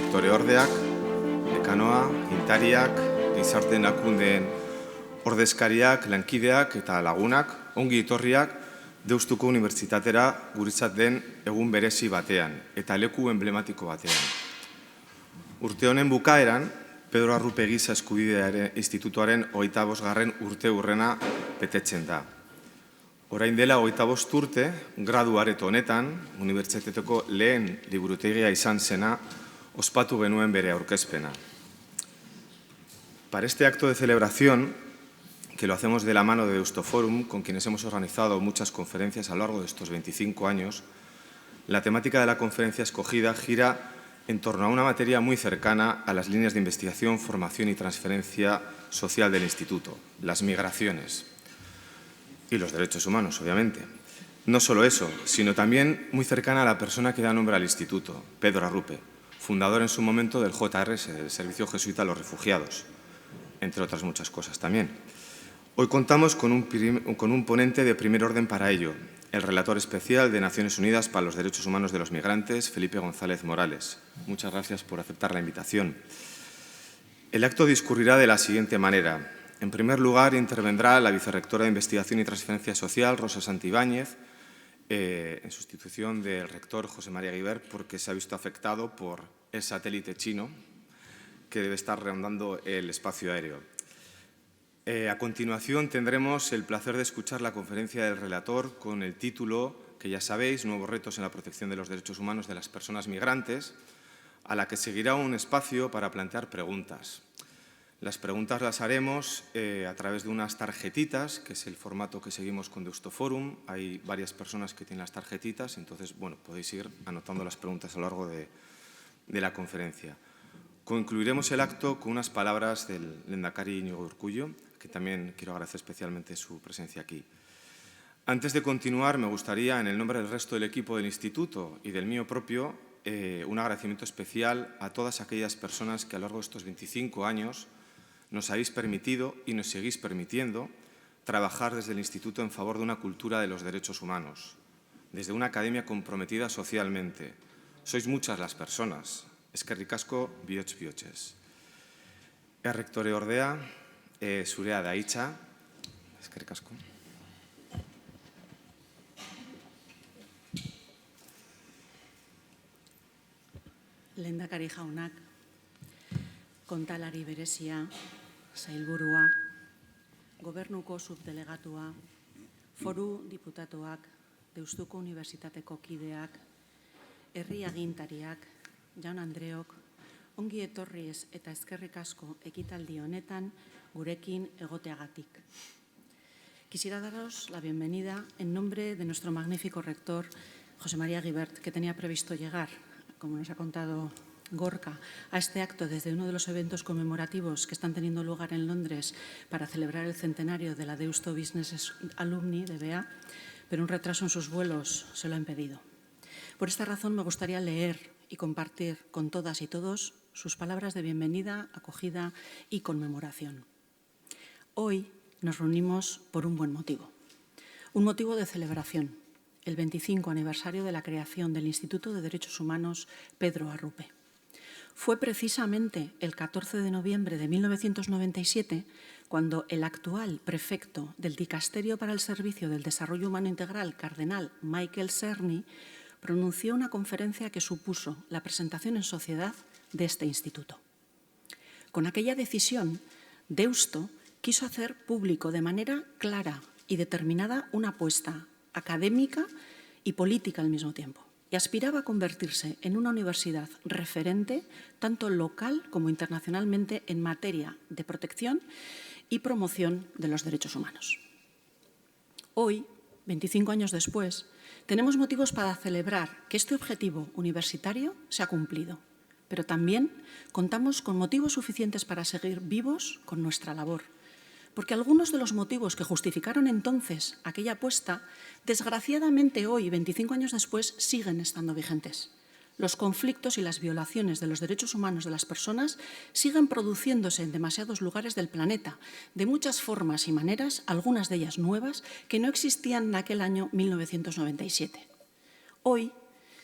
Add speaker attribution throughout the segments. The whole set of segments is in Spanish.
Speaker 1: errektoreordeak, dekanoa, gintariak, gizarte erakundeen ordezkariak, lankideak eta lagunak, ongi etorriak Deustuko Unibertsitatera guretzat den egun berezi batean eta leku emblematiko batean. Urte honen bukaeran, Pedro Arrupe Giza Eskubidearen Institutuaren 25. urte urrena betetzen da. Orain dela 25 urte, gradu areto honetan, unibertsitateko lehen liburutegia izan zena, ospatu genuen bere aurkezpena. Para este acto de celebración, que lo hacemos de la mano de Deustoforum, con quienes hemos organizado muchas conferencias a lo largo de estos 25 años, la temática de la conferencia escogida gira en torno a una materia muy cercana a las líneas de investigación, formación y transferencia social del Instituto, las migraciones y los derechos humanos, obviamente. No solo eso, sino también muy cercana a la persona que da nombre al Instituto, Pedro Arrupe, fundador en su momento del JRS, del Servicio Jesuita a los Refugiados, entre otras muchas cosas también. Hoy contamos con un ponente de primer orden para ello, el relator especial de Naciones Unidas para los Derechos Humanos de los Migrantes, Felipe González Morales. Muchas gracias por aceptar la invitación. El acto discurrirá de la siguiente manera. En primer lugar, intervendrá la vicerrectora de Investigación y Transferencia Social, Rosa Santibáñez, en sustitución del rector José María Guibert, porque se ha visto afectado por el satélite chino que debe estar rondando el espacio aéreo. A continuación tendremos el placer de escuchar la conferencia del relator con el título, que ya sabéis, Nuevos retos en la protección de los derechos humanos de las personas migrantes, a la que seguirá un espacio para plantear preguntas. Las preguntas las haremos a través de unas tarjetitas, que es el formato que seguimos con Deustoforum. Hay varias personas que tienen las tarjetitas, entonces podéis ir anotando las preguntas a lo largo de la conferencia. Concluiremos el acto con unas palabras del lehendakari Iñigo Urkullu, que también quiero agradecer especialmente su presencia aquí. Antes de continuar, me gustaría, en el nombre del resto del equipo del Instituto y del mío propio, un agradecimiento especial a todas aquellas personas que a lo largo de estos 25 años nos habéis permitido y nos seguís permitiendo trabajar desde el Instituto en favor de una cultura de los derechos humanos, desde una academia comprometida socialmente. Sois muchas las personas. Eskerrik asko, bihotz bihotxez. Errektoreordea, zurea da hitza. Eskerrik asko.
Speaker 2: Lehendakari jaunak, kontalari berezia, sailburua, gobernuko subdelegatua, foru diputatuak, Deustuko Unibertsitateko kideak, herri agintariak, jaun Andreok, ongi etorriz eta eskerrik asko ekitaldi honetan gurekin egoteagatik. Quisiera daros la bienvenida en nombre de nuestro magnífico rector, José María Guibert, que tenía previsto llegar, como nos ha contado Gorka, a este acto desde uno de los eventos conmemorativos que están teniendo lugar en Londres para celebrar el centenario de la Deusto Business Alumni de BEA, pero un retraso en sus vuelos se lo ha impedido. Por esta razón me gustaría leer y compartir con todas y todos sus palabras de bienvenida, acogida y conmemoración. Hoy nos reunimos por un buen motivo, un motivo de celebración, el 25 aniversario de la creación del Instituto de Derechos Humanos Pedro Arrupe. Fue precisamente el 14 de noviembre de 1997 cuando el actual prefecto del Dicasterio para el Servicio del Desarrollo Humano Integral, cardenal Michael Cerny, pronunció una conferencia que supuso la presentación en sociedad de este instituto. Con aquella decisión, Deusto quiso hacer público de manera clara y determinada una apuesta académica y política al mismo tiempo, y aspiraba a convertirse en una universidad referente tanto local como internacionalmente en materia de protección y promoción de los derechos humanos. Hoy, 25 años después, tenemos motivos para celebrar que este objetivo universitario se ha cumplido, pero también contamos con motivos suficientes para seguir vivos con nuestra labor, porque algunos de los motivos que justificaron entonces aquella apuesta, desgraciadamente hoy, 25 años después, siguen estando vigentes. Los conflictos y las violaciones de los derechos humanos de las personas siguen produciéndose en demasiados lugares del planeta, de muchas formas y maneras, algunas de ellas nuevas, que no existían en aquel año 1997. Hoy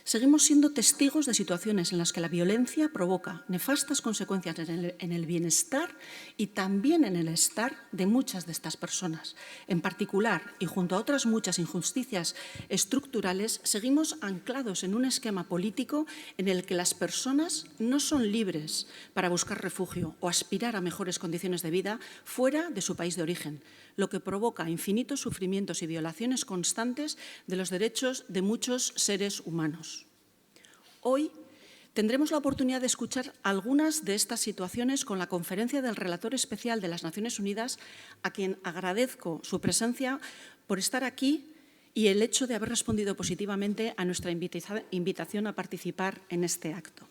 Speaker 2: Seguimos siendo testigos de situaciones en las que la violencia provoca nefastas consecuencias en el bienestar y también en el estar de muchas de estas personas. En particular, y junto a otras muchas injusticias estructurales, seguimos anclados en un esquema político en el que las personas no son libres para buscar refugio o aspirar a mejores condiciones de vida fuera de su país de origen, lo que provoca infinitos sufrimientos y violaciones constantes de los derechos de muchos seres humanos. Hoy tendremos la oportunidad de escuchar algunas de estas situaciones con la conferencia del Relator Especial de las Naciones Unidas, a quien agradezco su presencia por estar aquí y el hecho de haber respondido positivamente a nuestra invitación a participar en este acto.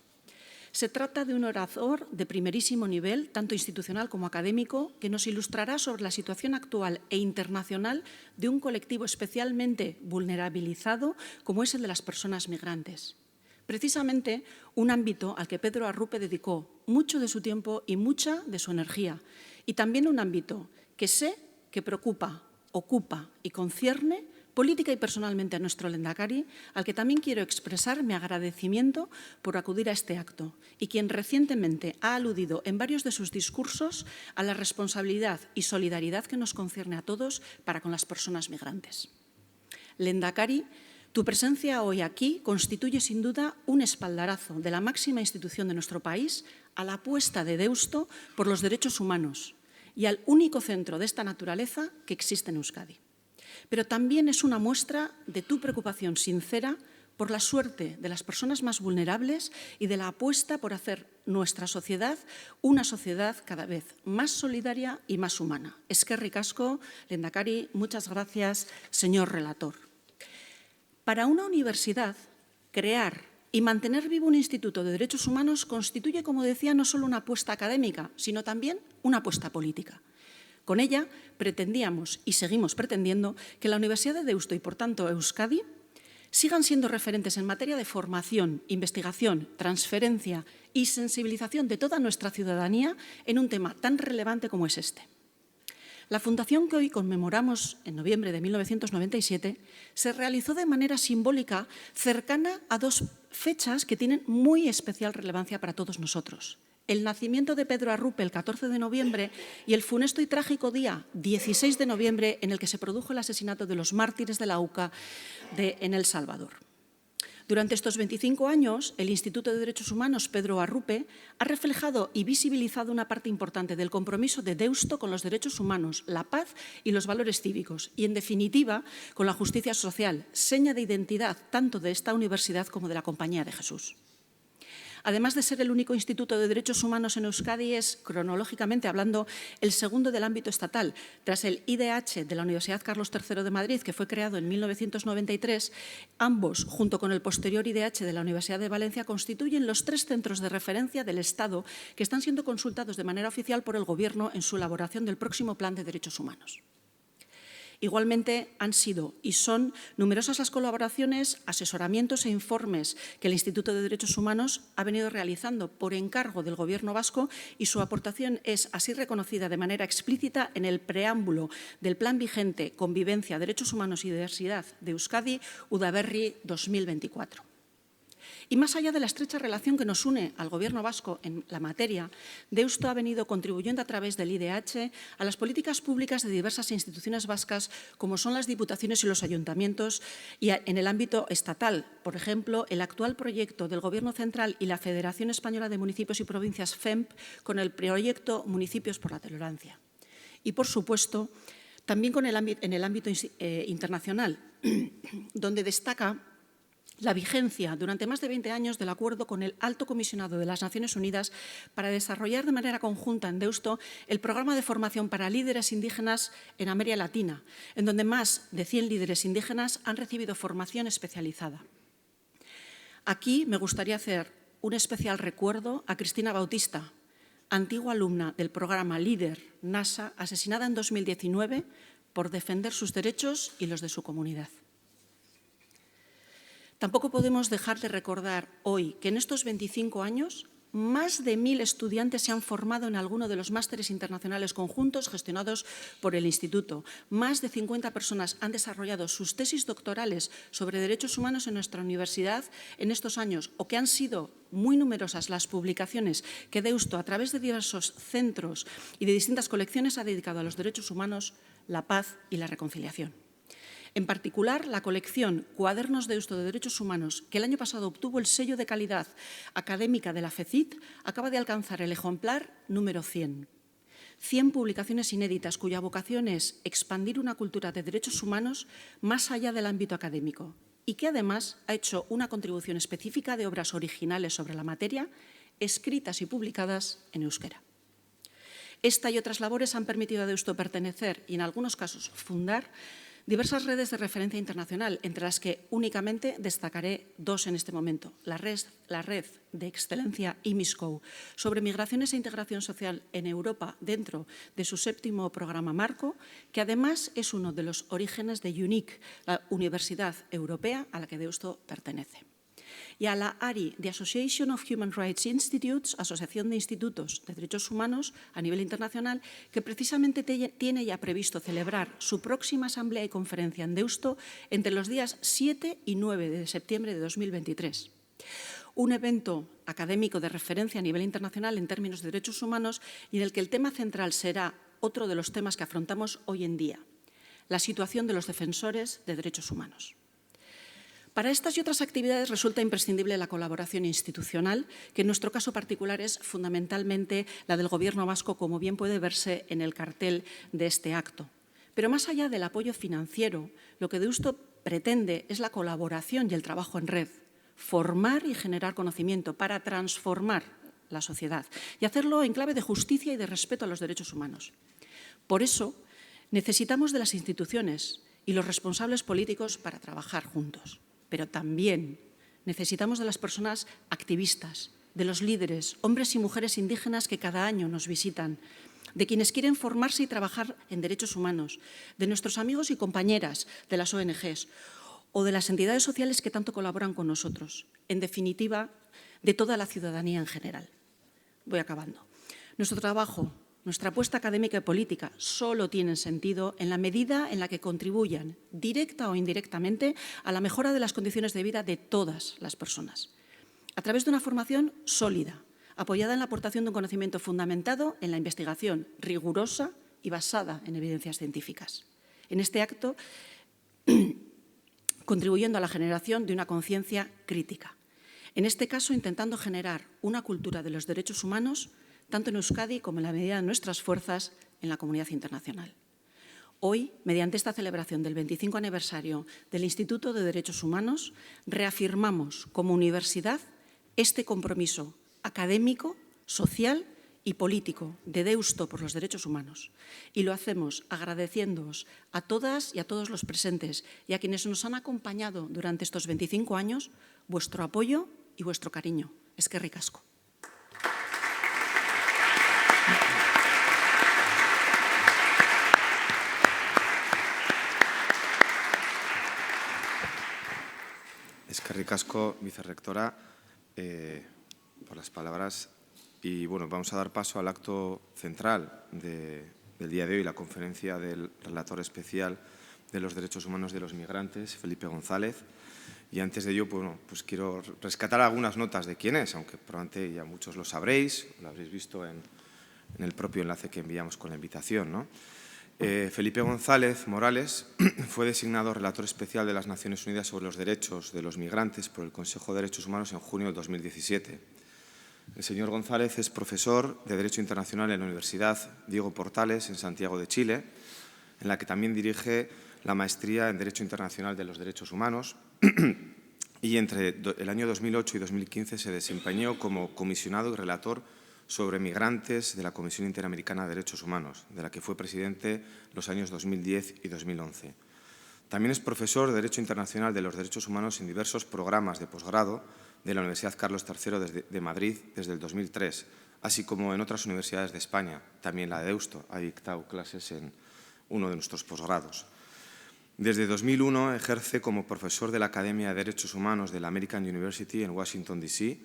Speaker 2: Se trata de un orador de primerísimo nivel, tanto institucional como académico, que nos ilustrará sobre la situación actual e internacional de un colectivo especialmente vulnerabilizado como es el de las personas migrantes. Precisamente un ámbito al que Pedro Arrupe dedicó mucho de su tiempo y mucha de su energía, y también un ámbito que sé que preocupa, ocupa y concierne política y personalmente a nuestro Lehendakari, al que también quiero expresar mi agradecimiento por acudir a este acto y quien recientemente ha aludido en varios de sus discursos a la responsabilidad y solidaridad que nos concierne a todos para con las personas migrantes. Lehendakari, tu presencia hoy aquí constituye sin duda un espaldarazo de la máxima institución de nuestro país a la apuesta de Deusto por los derechos humanos y al único centro de esta naturaleza que existe en Euskadi. Pero también es una muestra de tu preocupación sincera por la suerte de las personas más vulnerables y de la apuesta por hacer nuestra sociedad una sociedad cada vez más solidaria y más humana. Eskerrik asko, Lehendakari, muchas gracias, señor relator. Para una universidad, crear y mantener vivo un instituto de derechos humanos constituye, como decía, no solo una apuesta académica, sino también una apuesta política. Con ella pretendíamos y seguimos pretendiendo que la Universidad de Deusto y, por tanto, Euskadi sigan siendo referentes en materia de formación, investigación, transferencia y sensibilización de toda nuestra ciudadanía en un tema tan relevante como es este. La fundación que hoy conmemoramos en noviembre de 1997 se realizó de manera simbólica cercana a dos fechas que tienen muy especial relevancia para todos nosotros. El nacimiento de Pedro Arrupe el 14 de noviembre y el funesto y trágico día 16 de noviembre en el que se produjo el asesinato de los mártires de la UCA en El Salvador. Durante estos 25 años, el Instituto de Derechos Humanos Pedro Arrupe ha reflejado y visibilizado una parte importante del compromiso de Deusto con los derechos humanos, la paz y los valores cívicos y, en definitiva, con la justicia social, seña de identidad tanto de esta universidad como de la Compañía de Jesús. Además de ser el único instituto de derechos humanos en Euskadi, es, cronológicamente hablando, el segundo del ámbito estatal. Tras el IDH de la Universidad Carlos III de Madrid, que fue creado en 1993, ambos, junto con el posterior IDH de la Universidad de Valencia, constituyen los tres centros de referencia del Estado que están siendo consultados de manera oficial por el Gobierno en su elaboración del próximo Plan de Derechos Humanos. Igualmente han sido y son numerosas las colaboraciones, asesoramientos e informes que el Instituto de Derechos Humanos ha venido realizando por encargo del Gobierno vasco y su aportación es así reconocida de manera explícita en el preámbulo del Plan vigente Convivencia, Derechos Humanos y Diversidad de Euskadi, Udaberri 2024. Y más allá de la estrecha relación que nos une al Gobierno vasco en la materia, Deusto ha venido contribuyendo a través del IDH a las políticas públicas de diversas instituciones vascas, como son las diputaciones y los ayuntamientos, y en el ámbito estatal. Por ejemplo, el actual proyecto del Gobierno central y la Federación Española de Municipios y Provincias, FEMP, con el proyecto Municipios por la Tolerancia. Y, por supuesto, también en el ámbito internacional, donde destaca la vigencia durante más de 20 años del acuerdo con el Alto Comisionado de las Naciones Unidas para desarrollar de manera conjunta en Deusto el programa de formación para líderes indígenas en América Latina, en donde más de 100 líderes indígenas han recibido formación especializada. Aquí me gustaría hacer un especial recuerdo a Cristina Bautista, antigua alumna del programa LEADER NASA, asesinada en 2019 por defender sus derechos y los de su comunidad. Tampoco podemos dejar de recordar hoy que en estos 25 años más de 1000 estudiantes se han formado en alguno de los másteres internacionales conjuntos gestionados por el Instituto. Más de 50 personas han desarrollado sus tesis doctorales sobre derechos humanos en nuestra universidad en estos años, o que han sido muy numerosas las publicaciones que Deusto, a través de diversos centros y de distintas colecciones, ha dedicado a los derechos humanos, la paz y la reconciliación. En particular, la colección Cuadernos Deusto de Derechos Humanos, que el año pasado obtuvo el sello de calidad académica de la FECIT, acaba de alcanzar el ejemplar número 100. 100 publicaciones inéditas cuya vocación es expandir una cultura de derechos humanos más allá del ámbito académico y que además ha hecho una contribución específica de obras originales sobre la materia, escritas y publicadas en euskera. Esta y otras labores han permitido a Deusto pertenecer y, en algunos casos, fundar diversas redes de referencia internacional, entre las que únicamente destacaré dos en este momento. La red de excelencia IMISCO sobre migraciones e integración social en Europa dentro de su 7º programa marco, que además es uno de los orígenes de UNIC, la Universidad Europea a la que Deusto pertenece. Y a la ARI, The Association of Human Rights Institutes, Asociación de Institutos de Derechos Humanos a nivel internacional, que precisamente tiene ya previsto celebrar su próxima asamblea y conferencia en Deusto entre los días 7 y 9 de septiembre de 2023. Un evento académico de referencia a nivel internacional en términos de derechos humanos y en el que el tema central será otro de los temas que afrontamos hoy en día, la situación de los defensores de derechos humanos. Para estas y otras actividades resulta imprescindible la colaboración institucional, que en nuestro caso particular es fundamentalmente la del Gobierno vasco, como bien puede verse en el cartel de este acto. Pero más allá del apoyo financiero, lo que Deusto pretende es la colaboración y el trabajo en red, formar y generar conocimiento para transformar la sociedad y hacerlo en clave de justicia y de respeto a los derechos humanos. Por eso, necesitamos de las instituciones y los responsables políticos para trabajar juntos. Pero también necesitamos de las personas activistas, de los líderes, hombres y mujeres indígenas que cada año nos visitan, de quienes quieren formarse y trabajar en derechos humanos, de nuestros amigos y compañeras de las ONGs o de las entidades sociales que tanto colaboran con nosotros. En definitiva, de toda la ciudadanía en general. Voy acabando. Nuestro trabajo, nuestra apuesta académica y política solo tienen sentido en la medida en la que contribuyan, directa o indirectamente, a la mejora de las condiciones de vida de todas las personas, a través de una formación sólida, apoyada en la aportación de un conocimiento fundamentado en la investigación rigurosa y basada en evidencias científicas. En este acto, contribuyendo a la generación de una conciencia crítica. En este caso, intentando generar una cultura de los derechos humanos tanto en Euskadi como en la medida de nuestras fuerzas en la comunidad internacional. Hoy, mediante esta celebración del 25 aniversario del Instituto de Derechos Humanos, reafirmamos como universidad este compromiso académico, social y político de Deusto por los derechos humanos. Y lo hacemos agradeciéndoos a todas y a todos los presentes y a quienes nos han acompañado durante estos 25 años vuestro apoyo y vuestro cariño. Eskerrik asko.
Speaker 1: Eskerrik asko, vicerrectora, por las palabras. Y bueno, vamos a dar paso al acto central del día de hoy, la conferencia del relator especial de los derechos humanos de los migrantes, Felipe González. Y antes de ello, pues quiero rescatar algunas notas de quién es, aunque probablemente ya muchos lo sabréis, lo habréis visto en el propio enlace que enviamos con la invitación, ¿no? Felipe González Morales fue designado relator especial de las Naciones Unidas sobre los derechos de los migrantes por el Consejo de Derechos Humanos en junio de 2017. El señor González es profesor de Derecho Internacional en la Universidad Diego Portales, en Santiago de Chile, en la que también dirige la maestría en Derecho Internacional de los Derechos Humanos y entre el año 2008 y 2015 se desempeñó como comisionado y relator sobre migrantes de la Comisión Interamericana de Derechos Humanos, de la que fue presidente los años 2010 y 2011. También es profesor de Derecho Internacional de los Derechos Humanos en diversos programas de posgrado de la Universidad Carlos III de Madrid desde el 2003, así como en otras universidades de España, también la de Deusto. Ha dictado clases en uno de nuestros posgrados. Desde 2001 ejerce como profesor de la Academia de Derechos Humanos de la American University en Washington, D.C.,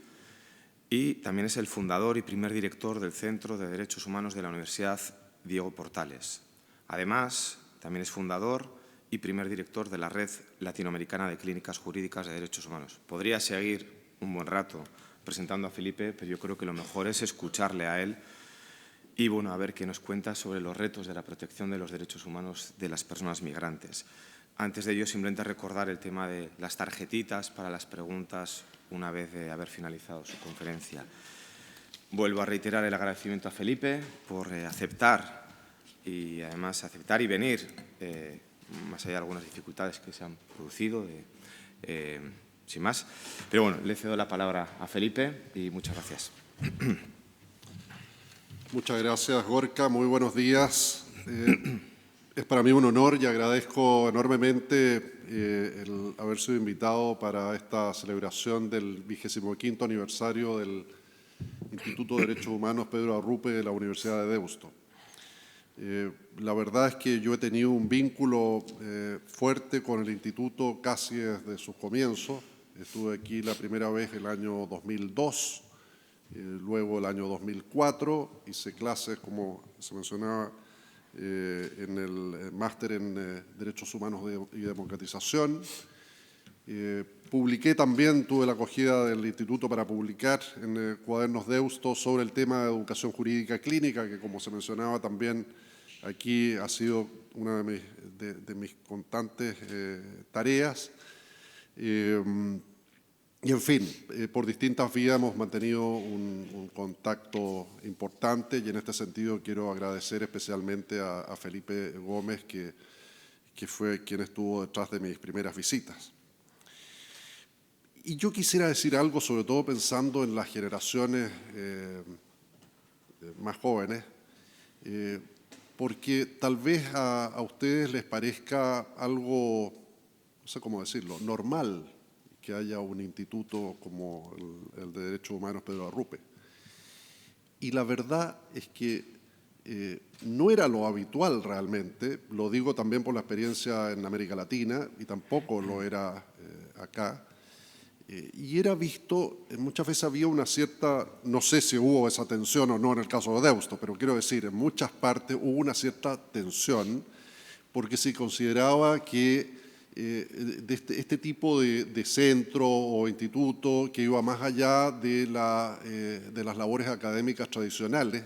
Speaker 1: y también es el fundador y primer director del Centro de Derechos Humanos de la Universidad Diego Portales. Además, también es fundador y primer director de la Red Latinoamericana de Clínicas Jurídicas de Derechos Humanos. Podría seguir un buen rato presentando a Felipe, pero yo creo que lo mejor es escucharle a él y, bueno, a ver qué nos cuenta sobre los retos de la protección de los derechos humanos de las personas migrantes. Antes de ello, simplemente recordar el tema de las tarjetitas para las preguntas una vez de haber finalizado su conferencia. Vuelvo a reiterar el agradecimiento a Felipe por aceptar y, además, aceptar y venir, más allá de algunas dificultades que se han producido, sin más. Pero, bueno, le cedo la palabra a Felipe y muchas gracias.
Speaker 3: Muchas gracias, Gorka. Muy buenos días. Es para mí un honor y agradezco enormemente el haber sido invitado para esta celebración del 25º aniversario del Instituto de Derechos Humanos Pedro Arrupe de la Universidad de Deusto. La verdad es que yo he tenido un vínculo fuerte con el instituto casi desde sus comienzos. Estuve aquí la primera vez el año 2002, luego el año 2004, hice clases, como se mencionaba, en el máster en Derechos Humanos y Democratización. Publiqué también, tuve la acogida del Instituto para publicar en Cuadernos Deusto sobre el tema de educación jurídica clínica, que, como se mencionaba también aquí, ha sido una de mis constantes tareas. Y, en fin, por distintas vías hemos mantenido un contacto importante y en este sentido quiero agradecer especialmente a Felipe Gómez, que fue quien estuvo detrás de mis primeras visitas. Y yo quisiera decir algo, sobre todo pensando en las generaciones más jóvenes, porque tal vez a ustedes les parezca algo, no sé cómo decirlo, normal que haya un instituto como el de Derechos Humanos Pedro Arrupe. Y la verdad es que no era lo habitual realmente, lo digo también por la experiencia en América Latina, y tampoco lo era acá. Y era visto, muchas veces había una cierta, no sé si hubo esa tensión o no en el caso de Deusto, pero quiero decir, en muchas partes hubo una cierta tensión porque se consideraba que este tipo de centro o instituto que iba más allá de las labores académicas tradicionales,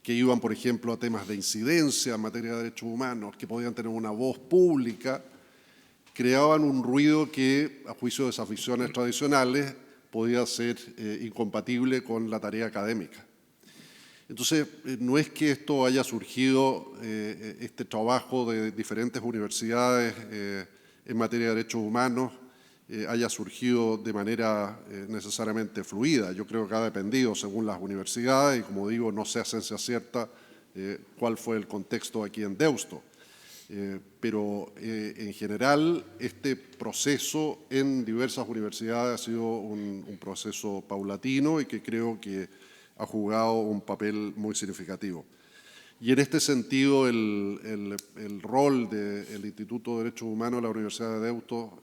Speaker 3: que iban, por ejemplo, a temas de incidencia en materia de derechos humanos, que podían tener una voz pública, creaban un ruido que, a juicio de esas visiones tradicionales, podía ser incompatible con la tarea académica. Entonces, no es que esto haya surgido, este trabajo de diferentes universidades en materia de derechos humanos, haya surgido de manera necesariamente fluida. Yo creo que ha dependido según las universidades y, como digo, no sé a ciencia cierta cuál fue el contexto aquí en Deusto. Pero en general este proceso en diversas universidades ha sido un proceso paulatino y que creo que ha jugado un papel muy significativo. Y en este sentido el rol del Instituto de Derechos Humanos de la Universidad de Deusto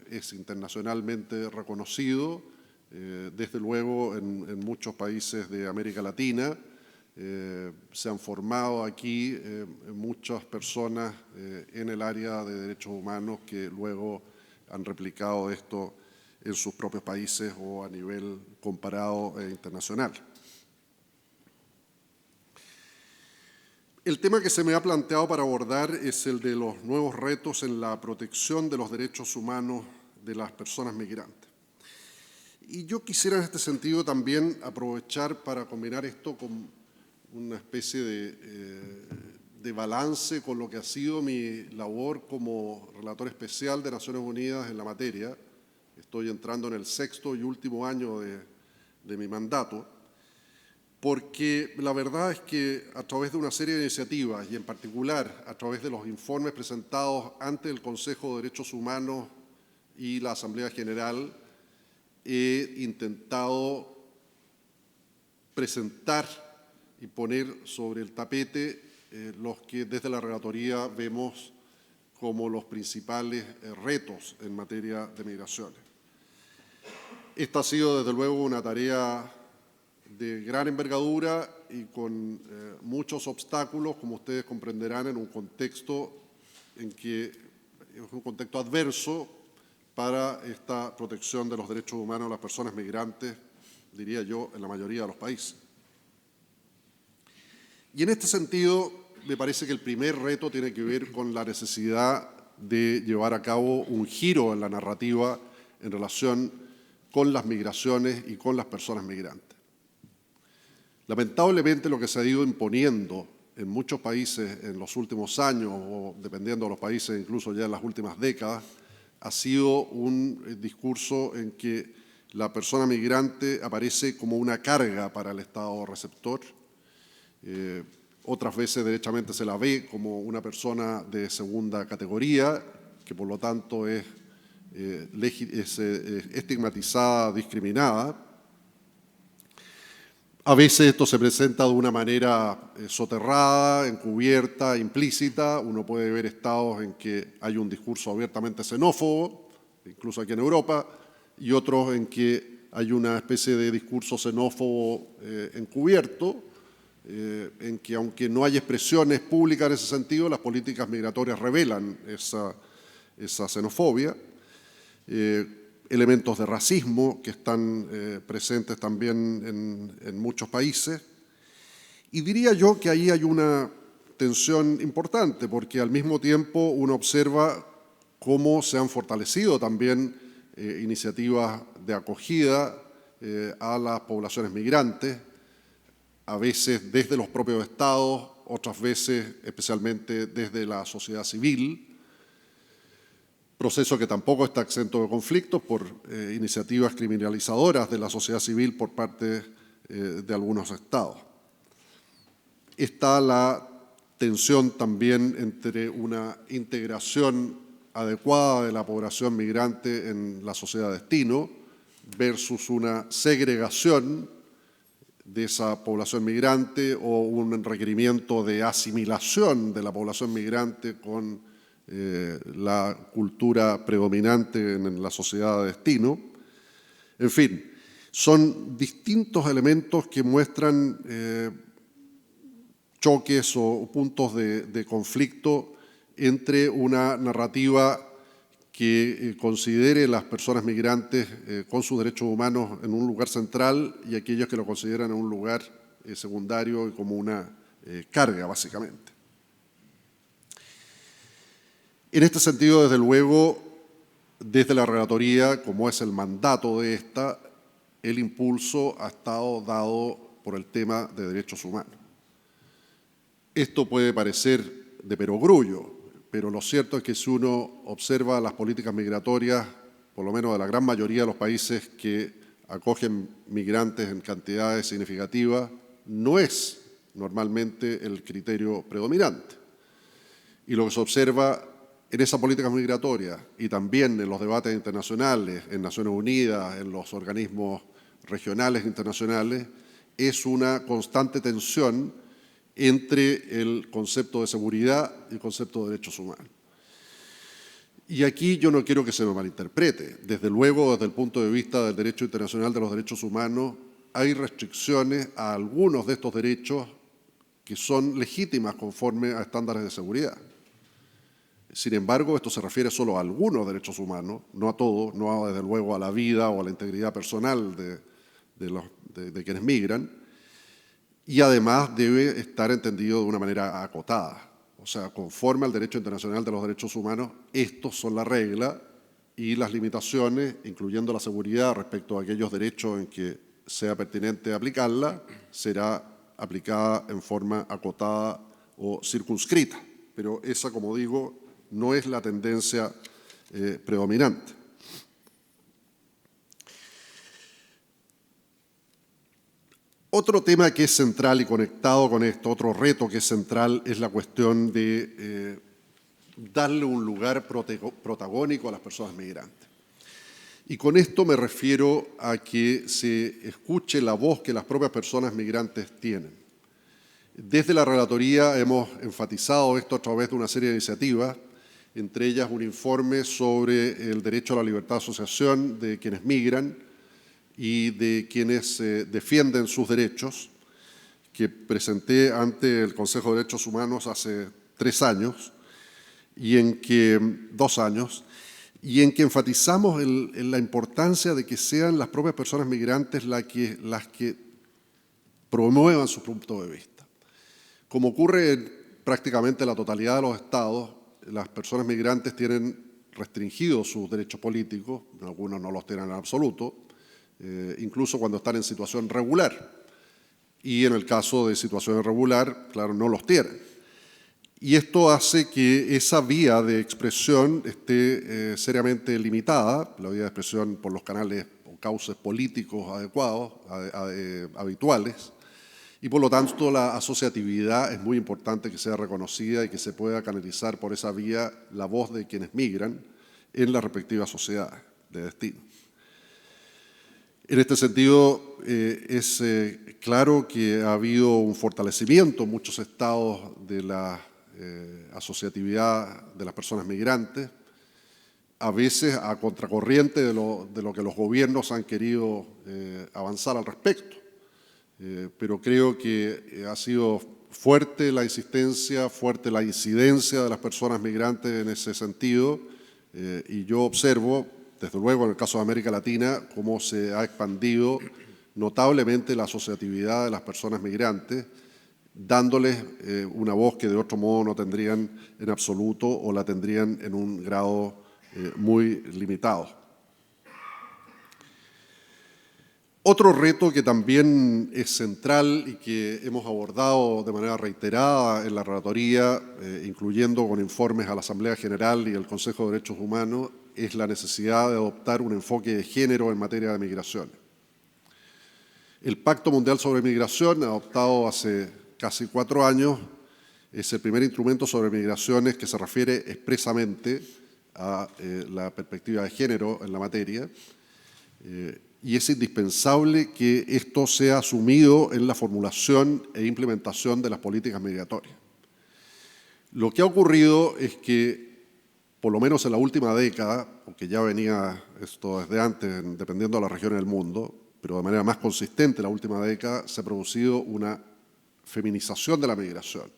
Speaker 3: es internacionalmente reconocido, desde luego en muchos países de América Latina. Se han formado aquí muchas personas en el área de derechos humanos que luego han replicado esto en sus propios países o a nivel comparado e internacional. El tema que se me ha planteado para abordar es el de los nuevos retos en la protección de los derechos humanos de las personas migrantes. Y yo quisiera en este sentido también aprovechar para combinar esto con una especie de balance con lo que ha sido mi labor como relator especial de Naciones Unidas en la materia. Estoy entrando en el 6º y último año de mi mandato, porque la verdad es que a través de una serie de iniciativas y en particular a través de los informes presentados ante el Consejo de Derechos Humanos y la Asamblea General, he intentado presentar y poner sobre el tapete los que desde la relatoría vemos como los principales retos en materia de migraciones. Esta ha sido, desde luego, una tarea de gran envergadura y con muchos obstáculos, como ustedes comprenderán, en un contexto es un contexto adverso para esta protección de los derechos humanos de las personas migrantes, diría yo, en la mayoría de los países. Y en este sentido, me parece que el primer reto tiene que ver con la necesidad de llevar a cabo un giro en la narrativa en relación con las migraciones y con las personas migrantes. Lamentablemente, lo que se ha ido imponiendo en muchos países en los últimos años, o dependiendo de los países, incluso ya en las últimas décadas, ha sido un discurso en que la persona migrante aparece como una carga para el Estado receptor. Otras veces, derechamente, se la ve como una persona de segunda categoría, que por lo tanto es estigmatizada, discriminada. A veces esto se presenta de una manera soterrada, encubierta, implícita. Uno puede ver estados en que hay un discurso abiertamente xenófobo, incluso aquí en Europa, y otros en que hay una especie de discurso xenófobo encubierto, en que aunque no hay expresiones públicas en ese sentido, las políticas migratorias revelan esa xenofobia. Elementos de racismo que están presentes también en muchos países. Y diría yo que ahí hay una tensión importante, porque al mismo tiempo uno observa cómo se han fortalecido también iniciativas de acogida a las poblaciones migrantes, a veces desde los propios estados, otras veces especialmente desde la sociedad civil, proceso que tampoco está exento de conflictos por iniciativas criminalizadoras de la sociedad civil por parte de algunos estados. Está la tensión también entre una integración adecuada de la población migrante en la sociedad de destino versus una segregación de esa población migrante o un requerimiento de asimilación de la población migrante con la cultura predominante en la sociedad de destino. En fin, son distintos elementos que muestran choques o puntos de conflicto entre una narrativa que considere las personas migrantes con sus derechos humanos en un lugar central y aquellos que lo consideran en un lugar secundario y como una carga, básicamente. En este sentido, desde luego, desde la relatoría, como es el mandato de esta, el impulso ha estado dado por el tema de derechos humanos. Esto puede parecer de perogrullo, pero lo cierto es que si uno observa las políticas migratorias, por lo menos de la gran mayoría de los países que acogen migrantes en cantidades significativas, no es normalmente el criterio predominante. Y lo que se observa en esa política migratoria y también en los debates internacionales, en Naciones Unidas, en los organismos regionales internacionales, es una constante tensión entre el concepto de seguridad y el concepto de derechos humanos. Y aquí yo no quiero que se me malinterprete. Desde luego, desde el punto de vista del derecho internacional de los derechos humanos, hay restricciones a algunos de estos derechos que son legítimas conforme a estándares de seguridad. Sin embargo, esto se refiere solo a algunos derechos humanos, no a todos, no desde luego a la vida o a la integridad personal de quienes migran, y además debe estar entendido de una manera acotada. O sea, conforme al derecho internacional de los derechos humanos, estos son la regla y las limitaciones, incluyendo la seguridad respecto a aquellos derechos en que sea pertinente aplicarla, será aplicada en forma acotada o circunscrita. Pero esa, como digo, no es la tendencia predominante. Otro tema que es central y conectado con esto, otro reto que es central, es la cuestión de darle un lugar protagónico a las personas migrantes. Y con esto me refiero a que se escuche la voz que las propias personas migrantes tienen. Desde la relatoría hemos enfatizado esto a través de una serie de iniciativas, entre ellas un informe sobre el derecho a la libertad de asociación de quienes migran, y de quienes defienden sus derechos, que presenté ante el Consejo de Derechos Humanos hace 2 años, y en que enfatizamos en la importancia de que sean las propias personas migrantes las que promuevan su punto de vista. Como ocurre en prácticamente la totalidad de los estados, las personas migrantes tienen restringidos sus derechos políticos, algunos no los tienen en absoluto, incluso cuando están en situación regular. Y en el caso de situación irregular, claro, no los tienen. Y esto hace que esa vía de expresión esté seriamente limitada, la vía de expresión por los canales o cauces políticos adecuados, habituales, y por lo tanto la asociatividad es muy importante que sea reconocida y que se pueda canalizar por esa vía la voz de quienes migran en las respectivas sociedades de destino. En este sentido, es claro que ha habido un fortalecimiento en muchos estados de la asociatividad de las personas migrantes, a veces a contracorriente de lo que los gobiernos han querido avanzar al respecto. Pero creo que ha sido fuerte la insistencia, fuerte la incidencia de las personas migrantes en ese sentido, y yo observo, desde luego en el caso de América Latina, cómo se ha expandido notablemente la asociatividad de las personas migrantes, dándoles una voz que de otro modo no tendrían en absoluto o la tendrían en un grado muy limitado. Otro reto que también es central y que hemos abordado de manera reiterada en la relatoría, incluyendo con informes a la Asamblea General y al Consejo de Derechos Humanos, es la necesidad de adoptar un enfoque de género en materia de migración. El Pacto Mundial sobre Migración, adoptado hace casi 4 años, es el primer instrumento sobre migraciones que se refiere expresamente a la perspectiva de género en la materia, y es indispensable que esto sea asumido en la formulación e implementación de las políticas migratorias. Lo que ha ocurrido es que, por lo menos en la última década, aunque ya venía esto desde antes, dependiendo de las regiones del mundo, pero de manera más consistente en la última década, se ha producido una feminización de la migración,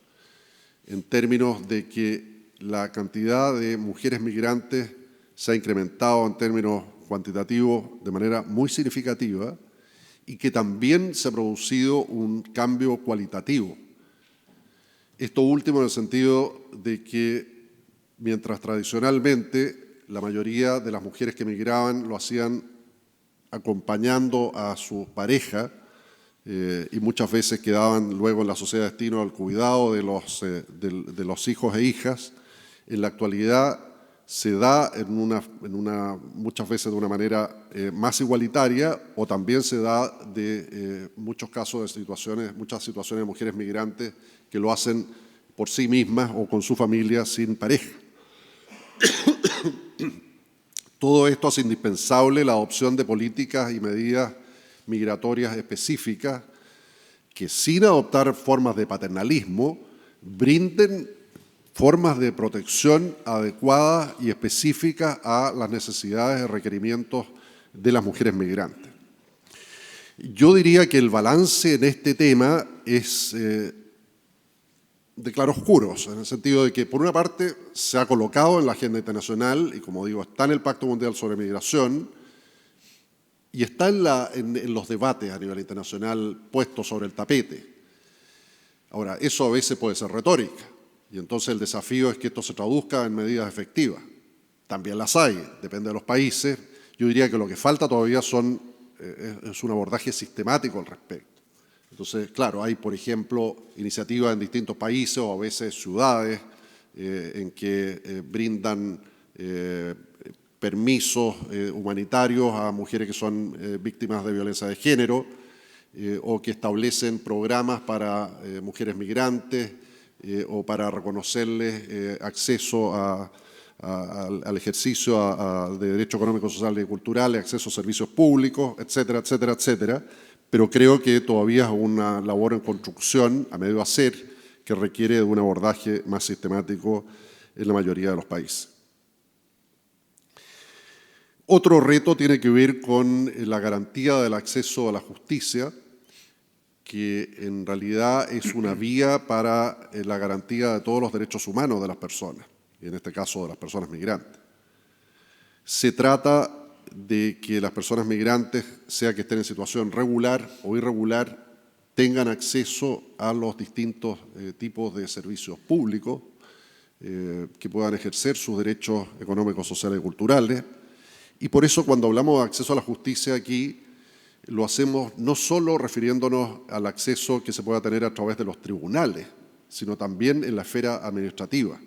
Speaker 3: en términos de que la cantidad de mujeres migrantes se ha incrementado en términos cuantitativos de manera muy significativa y que también se ha producido un cambio cualitativo. Esto último en el sentido de que mientras tradicionalmente la mayoría de las mujeres que migraban lo hacían acompañando a su pareja y muchas veces quedaban luego en la sociedad de destino al cuidado de los hijos e hijas, en la actualidad se da muchas veces de una manera más igualitaria o también se da de muchos casos de muchas situaciones de mujeres migrantes que lo hacen por sí mismas o con su familia sin pareja. Todo esto hace indispensable la adopción de políticas y medidas migratorias específicas que, sin adoptar formas de paternalismo, brinden formas de protección adecuadas y específicas a las necesidades y requerimientos de las mujeres migrantes. Yo diría que el balance en este tema es de claroscuros, en el sentido de que, por una parte, se ha colocado en la agenda internacional y, como digo, está en el Pacto Mundial sobre Migración y está en los debates a nivel internacional puestos sobre el tapete. Ahora, eso a veces puede ser retórica. Y entonces el desafío es que esto se traduzca en medidas efectivas. También las hay, depende de los países. Yo diría que lo que falta todavía es un abordaje sistemático al respecto. Entonces, claro, hay, por ejemplo, iniciativas en distintos países o a veces ciudades en que brindan permisos humanitarios a mujeres que son víctimas de violencia de género o que establecen programas para mujeres migrantes, o para reconocerles acceso al ejercicio de derechos económicos, sociales y culturales, acceso a servicios públicos, etcétera, etcétera, etcétera. Pero creo que todavía es una labor en construcción, a medio hacer, que requiere de un abordaje más sistemático en la mayoría de los países. Otro reto tiene que ver con la garantía del acceso a la justicia, que en realidad es una vía para la garantía de todos los derechos humanos de las personas, y en este caso de las personas migrantes. Se trata de que las personas migrantes, sea que estén en situación regular o irregular, tengan acceso a los distintos tipos de servicios públicos, que puedan ejercer sus derechos económicos, sociales y culturales. Y por eso cuando hablamos de acceso a la justicia aquí, lo hacemos no solo refiriéndonos al acceso que se pueda tener a través de los tribunales, sino también en la esfera administrativa.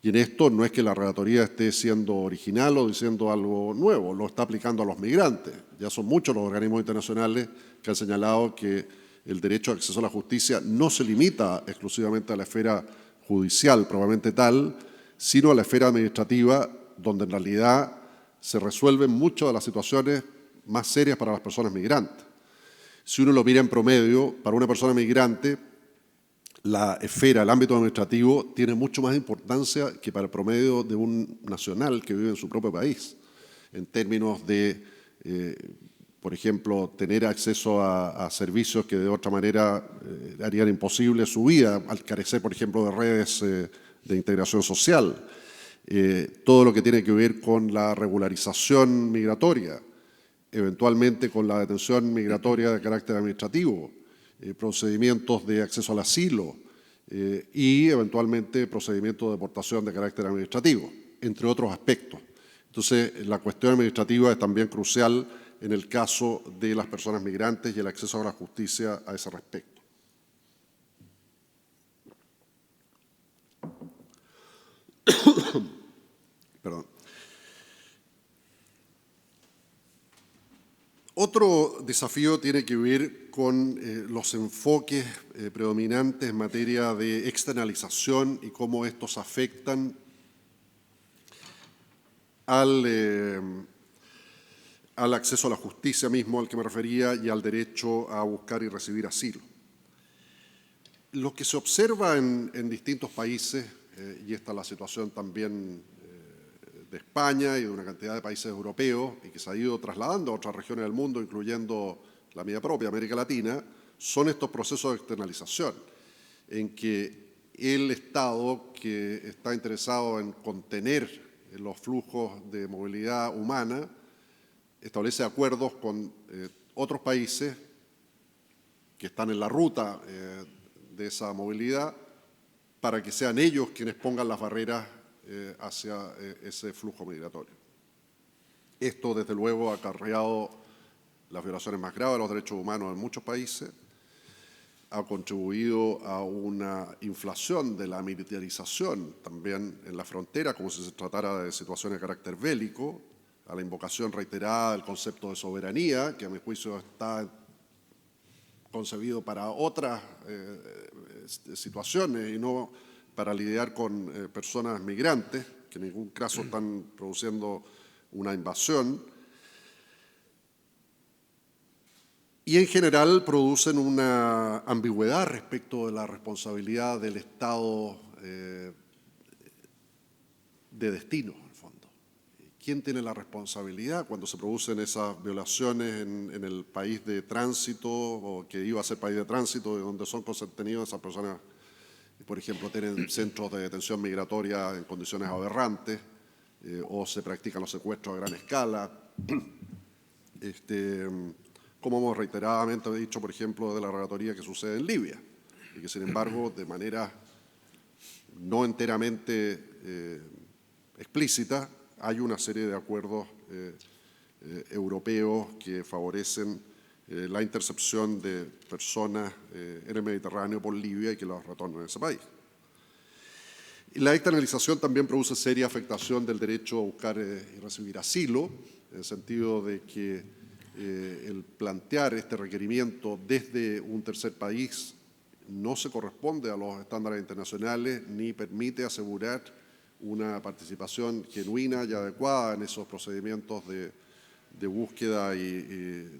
Speaker 3: Y en esto no es que la relatoría esté siendo original o diciendo algo nuevo, lo está aplicando a los migrantes. Ya son muchos los organismos internacionales que han señalado que el derecho de acceso a la justicia no se limita exclusivamente a la esfera judicial, probablemente tal, sino a la esfera administrativa, donde en realidad se resuelven muchas de las situaciones más serias para las personas migrantes. Si uno lo mira en promedio, para una persona migrante, la esfera, el ámbito administrativo, tiene mucho más importancia que para el promedio de un nacional que vive en su propio país, en términos de, por ejemplo, tener acceso a servicios que de otra manera harían imposible su vida, al carecer, por ejemplo, de redes de integración social. Todo lo que tiene que ver con la regularización migratoria, eventualmente con la detención migratoria de carácter administrativo, procedimientos de acceso al asilo y eventualmente procedimientos de deportación de carácter administrativo, entre otros aspectos. Entonces, la cuestión administrativa es también crucial en el caso de las personas migrantes y el acceso a la justicia a ese respecto. Perdón. Otro desafío tiene que ver con los enfoques predominantes en materia de externalización y cómo estos afectan al acceso a la justicia mismo, al que me refería, y al derecho a buscar y recibir asilo. Lo que se observa en distintos países, y esta es la situación también de España y de una cantidad de países europeos y que se ha ido trasladando a otras regiones del mundo, incluyendo la mía propia, América Latina, son estos procesos de externalización, en que el Estado que está interesado en contener los flujos de movilidad humana establece acuerdos con otros países que están en la ruta de esa movilidad para que sean ellos quienes pongan las barreras hacia ese flujo migratorio. Esto, desde luego, ha acarreado las violaciones más graves de los derechos humanos en muchos países, ha contribuido a una inflación de la militarización también en la frontera, como si se tratara de situaciones de carácter bélico, a la invocación reiterada del concepto de soberanía, que a mi juicio está concebido para otras situaciones y no para lidiar con personas migrantes, que en ningún caso están produciendo una invasión, y en general producen una ambigüedad respecto de la responsabilidad del Estado de destino, en el fondo. ¿Quién tiene la responsabilidad cuando se producen esas violaciones en el país de tránsito o que iba a ser país de tránsito, de donde son contenidas esas personas? Por ejemplo, tienen centros de detención migratoria en condiciones aberrantes o se practican los secuestros a gran escala. Como hemos reiteradamente dicho, por ejemplo, de la relatoría que sucede en Libia y que, sin embargo, de manera no enteramente explícita, hay una serie de acuerdos europeos que favorecen la intercepción de personas en el Mediterráneo por Libia y que los retornan a ese país. Y la externalización también produce seria afectación del derecho a buscar y recibir asilo, en el sentido de que el plantear este requerimiento desde un tercer país no se corresponde a los estándares internacionales ni permite asegurar una participación genuina y adecuada en esos procedimientos de búsqueda y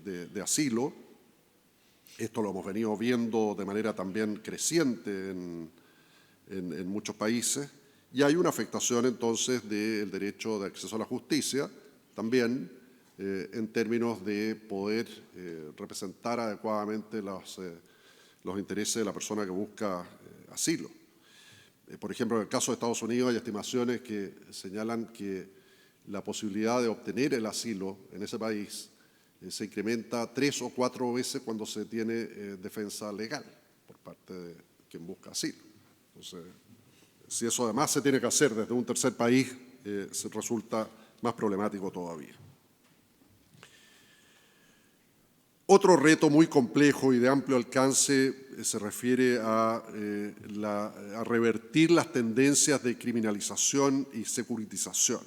Speaker 3: de asilo. Esto lo hemos venido viendo de manera también creciente en muchos países y hay una afectación entonces del derecho de acceso a la justicia también en términos de poder representar adecuadamente los intereses de la persona que busca asilo. Por ejemplo, en el caso de Estados Unidos hay estimaciones que señalan que la posibilidad de obtener el asilo en ese país se incrementa 3 o 4 veces cuando se tiene defensa legal por parte de quien busca asilo. Entonces, si eso además se tiene que hacer desde un tercer país, se resulta más problemático todavía. Otro reto muy complejo y de amplio alcance se refiere a revertir las tendencias de criminalización y securitización.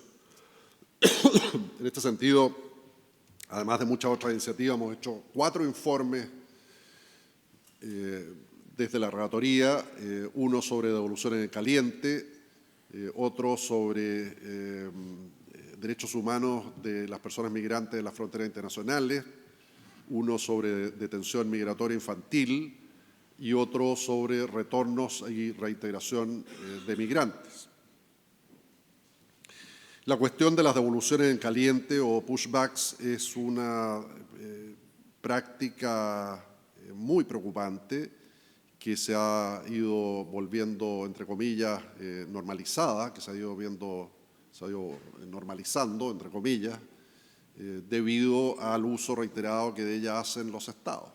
Speaker 3: En este sentido, además de muchas otras iniciativas, hemos hecho 4 informes desde la relatoría, uno sobre devoluciones en caliente, otro sobre derechos humanos de las personas migrantes de las fronteras internacionales, uno sobre detención migratoria infantil y otro sobre retornos y reintegración de migrantes. La cuestión de las devoluciones en caliente o pushbacks es una práctica muy preocupante que se ha ido volviendo, entre comillas, normalizada, que se ha ido normalizando, entre comillas, debido al uso reiterado que de ella hacen los estados.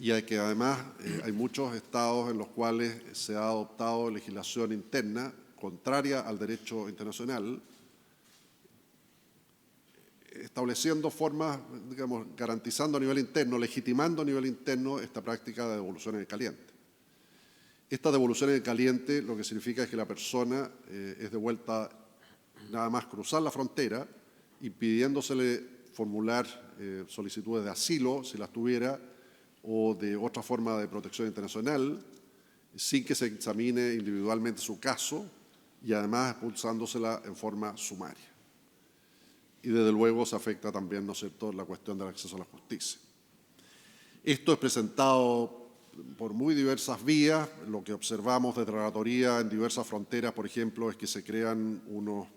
Speaker 3: Y hay que además hay muchos estados en los cuales se ha adoptado legislación interna contraria al derecho internacional, estableciendo formas, digamos, garantizando a nivel interno, legitimando a nivel interno esta práctica de devoluciones en caliente. Estas devoluciones en caliente lo que significa es que la persona es devuelta nada más cruzar la frontera, impidiéndosele formular solicitudes de asilo, si las tuviera, o de otra forma de protección internacional, sin que se examine individualmente su caso y además expulsándosela en forma sumaria. Y desde luego se afecta también, ¿no es cierto?, la cuestión del acceso a la justicia. Esto es presentado por muy diversas vías. Lo que observamos desde la relatoría en diversas fronteras, por ejemplo, es que se crean unos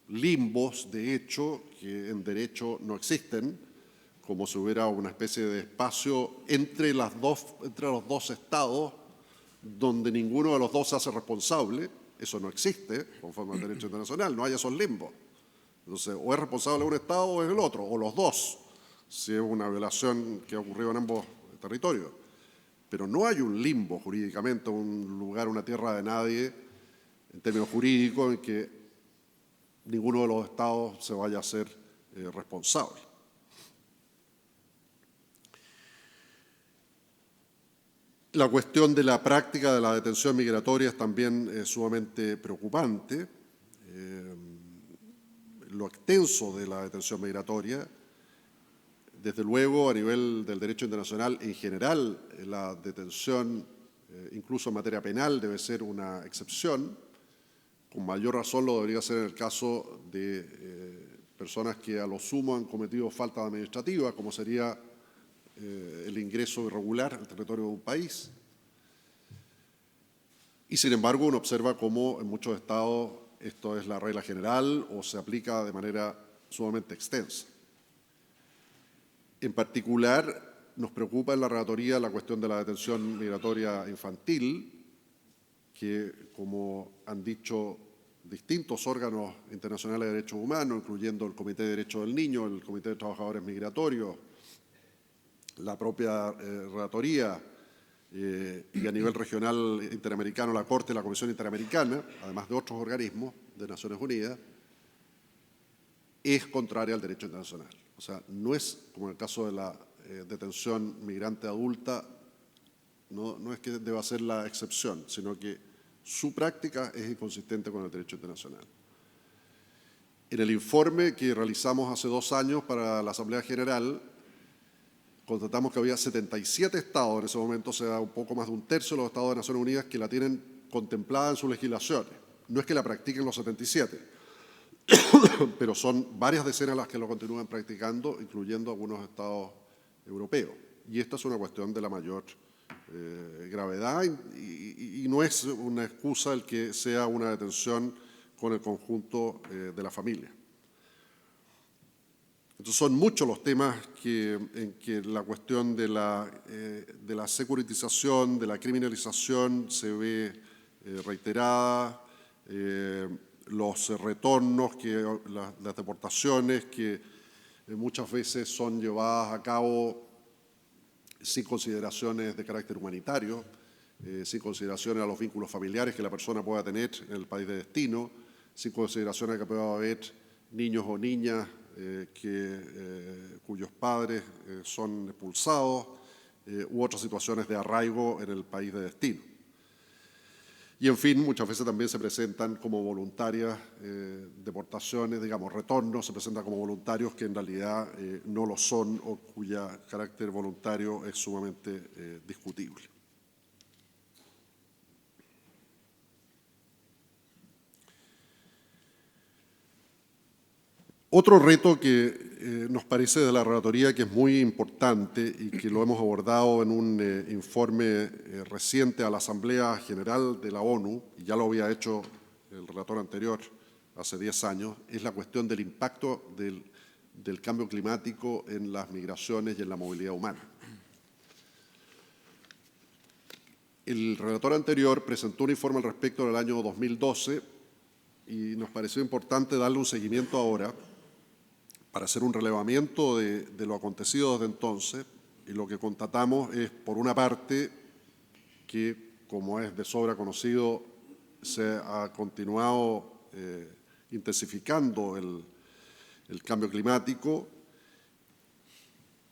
Speaker 3: limbos, de hecho, que en derecho no existen, como si hubiera una especie de espacio entre los dos estados donde ninguno de los dos se hace responsable. Eso no existe conforme al derecho internacional, no hay esos limbos. Entonces, o es responsable un estado o es el otro, o los dos, si es una violación que ha ocurrido en ambos territorios. Pero no hay un limbo jurídicamente, un lugar, una tierra de nadie, en términos jurídicos, en que ninguno de los estados se vaya a ser responsable. La cuestión de la práctica de la detención migratoria es también sumamente preocupante. Lo extenso de la detención migratoria, desde luego a nivel del derecho internacional en general, la detención, incluso en materia penal, debe ser una excepción. Con mayor razón lo debería ser en el caso de personas que a lo sumo han cometido falta administrativa, como sería el ingreso irregular al territorio de un país. Y sin embargo uno observa cómo en muchos estados esto es la regla general o se aplica de manera sumamente extensa. En particular nos preocupa en la relatoría la cuestión de la detención migratoria infantil, que, como han dicho distintos órganos internacionales de derechos humanos, incluyendo el Comité de Derechos del Niño, el Comité de Trabajadores Migratorios, la propia relatoría y a nivel regional interamericano, la Corte y la Comisión Interamericana, además de otros organismos de Naciones Unidas, es contraria al derecho internacional. O sea, no es, como en el caso de la detención migrante adulta, no es que deba ser la excepción, sino que su práctica es inconsistente con el derecho internacional. En el informe que realizamos hace 2 años para la Asamblea General, constatamos que había 77 estados en ese momento, o sea, un poco más de un tercio de los estados de Naciones Unidas que la tienen contemplada en sus legislaciones. No es que la practiquen los 77, pero son varias decenas las que lo continúan practicando, incluyendo algunos estados europeos. Y esta es una cuestión de la mayor gravedad y no es una excusa el que sea una detención con el conjunto de la familia. Entonces son muchos los temas en que la cuestión de la securitización, de la criminalización se ve reiterada, los retornos, las deportaciones que muchas veces son llevadas a cabo sin consideraciones de carácter humanitario, sin consideraciones a los vínculos familiares que la persona pueda tener en el país de destino, sin consideraciones que pueda haber niños o niñas cuyos padres son expulsados u otras situaciones de arraigo en el país de destino. Y, en fin, muchas veces también se presentan como voluntarias deportaciones, digamos, retornos, se presentan como voluntarios que en realidad no lo son o cuya carácter voluntario es sumamente discutible. Otro reto que nos parece de la relatoría que es muy importante y que lo hemos abordado en un informe reciente a la Asamblea General de la ONU, y ya lo había hecho el relator anterior hace 10 años, es la cuestión del impacto del cambio climático en las migraciones y en la movilidad humana. El relator anterior presentó un informe al respecto en el año 2012 y nos pareció importante darle un seguimiento ahora para hacer un relevamiento de lo acontecido desde entonces, y lo que constatamos es, por una parte, que, como es de sobra conocido, se ha continuado intensificando el cambio climático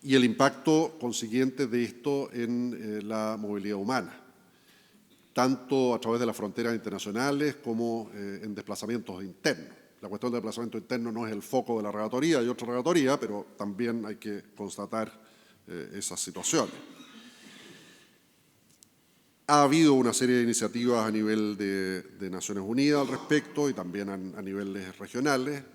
Speaker 3: y el impacto consiguiente de esto en la movilidad humana, tanto a través de las fronteras internacionales como en desplazamientos internos. La cuestión del desplazamiento interno no es el foco de la relatoría, hay otra relatoría, pero también hay que constatar esas situaciones. Ha habido una serie de iniciativas a nivel de Naciones Unidas al respecto y también a niveles regionales.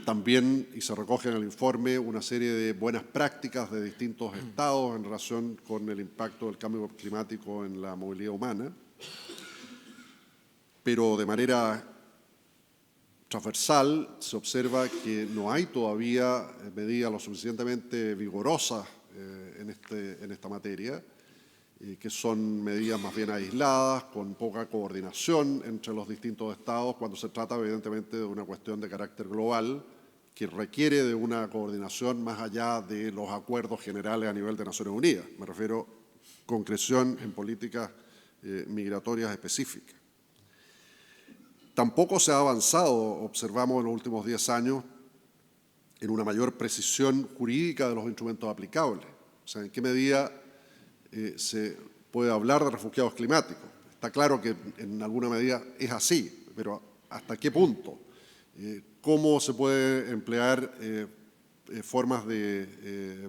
Speaker 3: También, y se recoge en el informe, una serie de buenas prácticas de distintos estados en relación con el impacto del cambio climático en la movilidad humana, pero de manera transversal se observa que no hay todavía medidas lo suficientemente vigorosas en esta materia, que son medidas más bien aisladas, con poca coordinación entre los distintos estados, cuando se trata evidentemente de una cuestión de carácter global que requiere de una coordinación más allá de los acuerdos generales a nivel de Naciones Unidas. Me refiero a concreción en políticas migratorias específicas. Tampoco se ha avanzado, observamos en los últimos 10 años, en una mayor precisión jurídica de los instrumentos aplicables. O sea, en qué medida se puede hablar de refugiados climáticos. Está claro que en alguna medida es así, pero ¿hasta qué punto? ¿Cómo se puede emplear formas de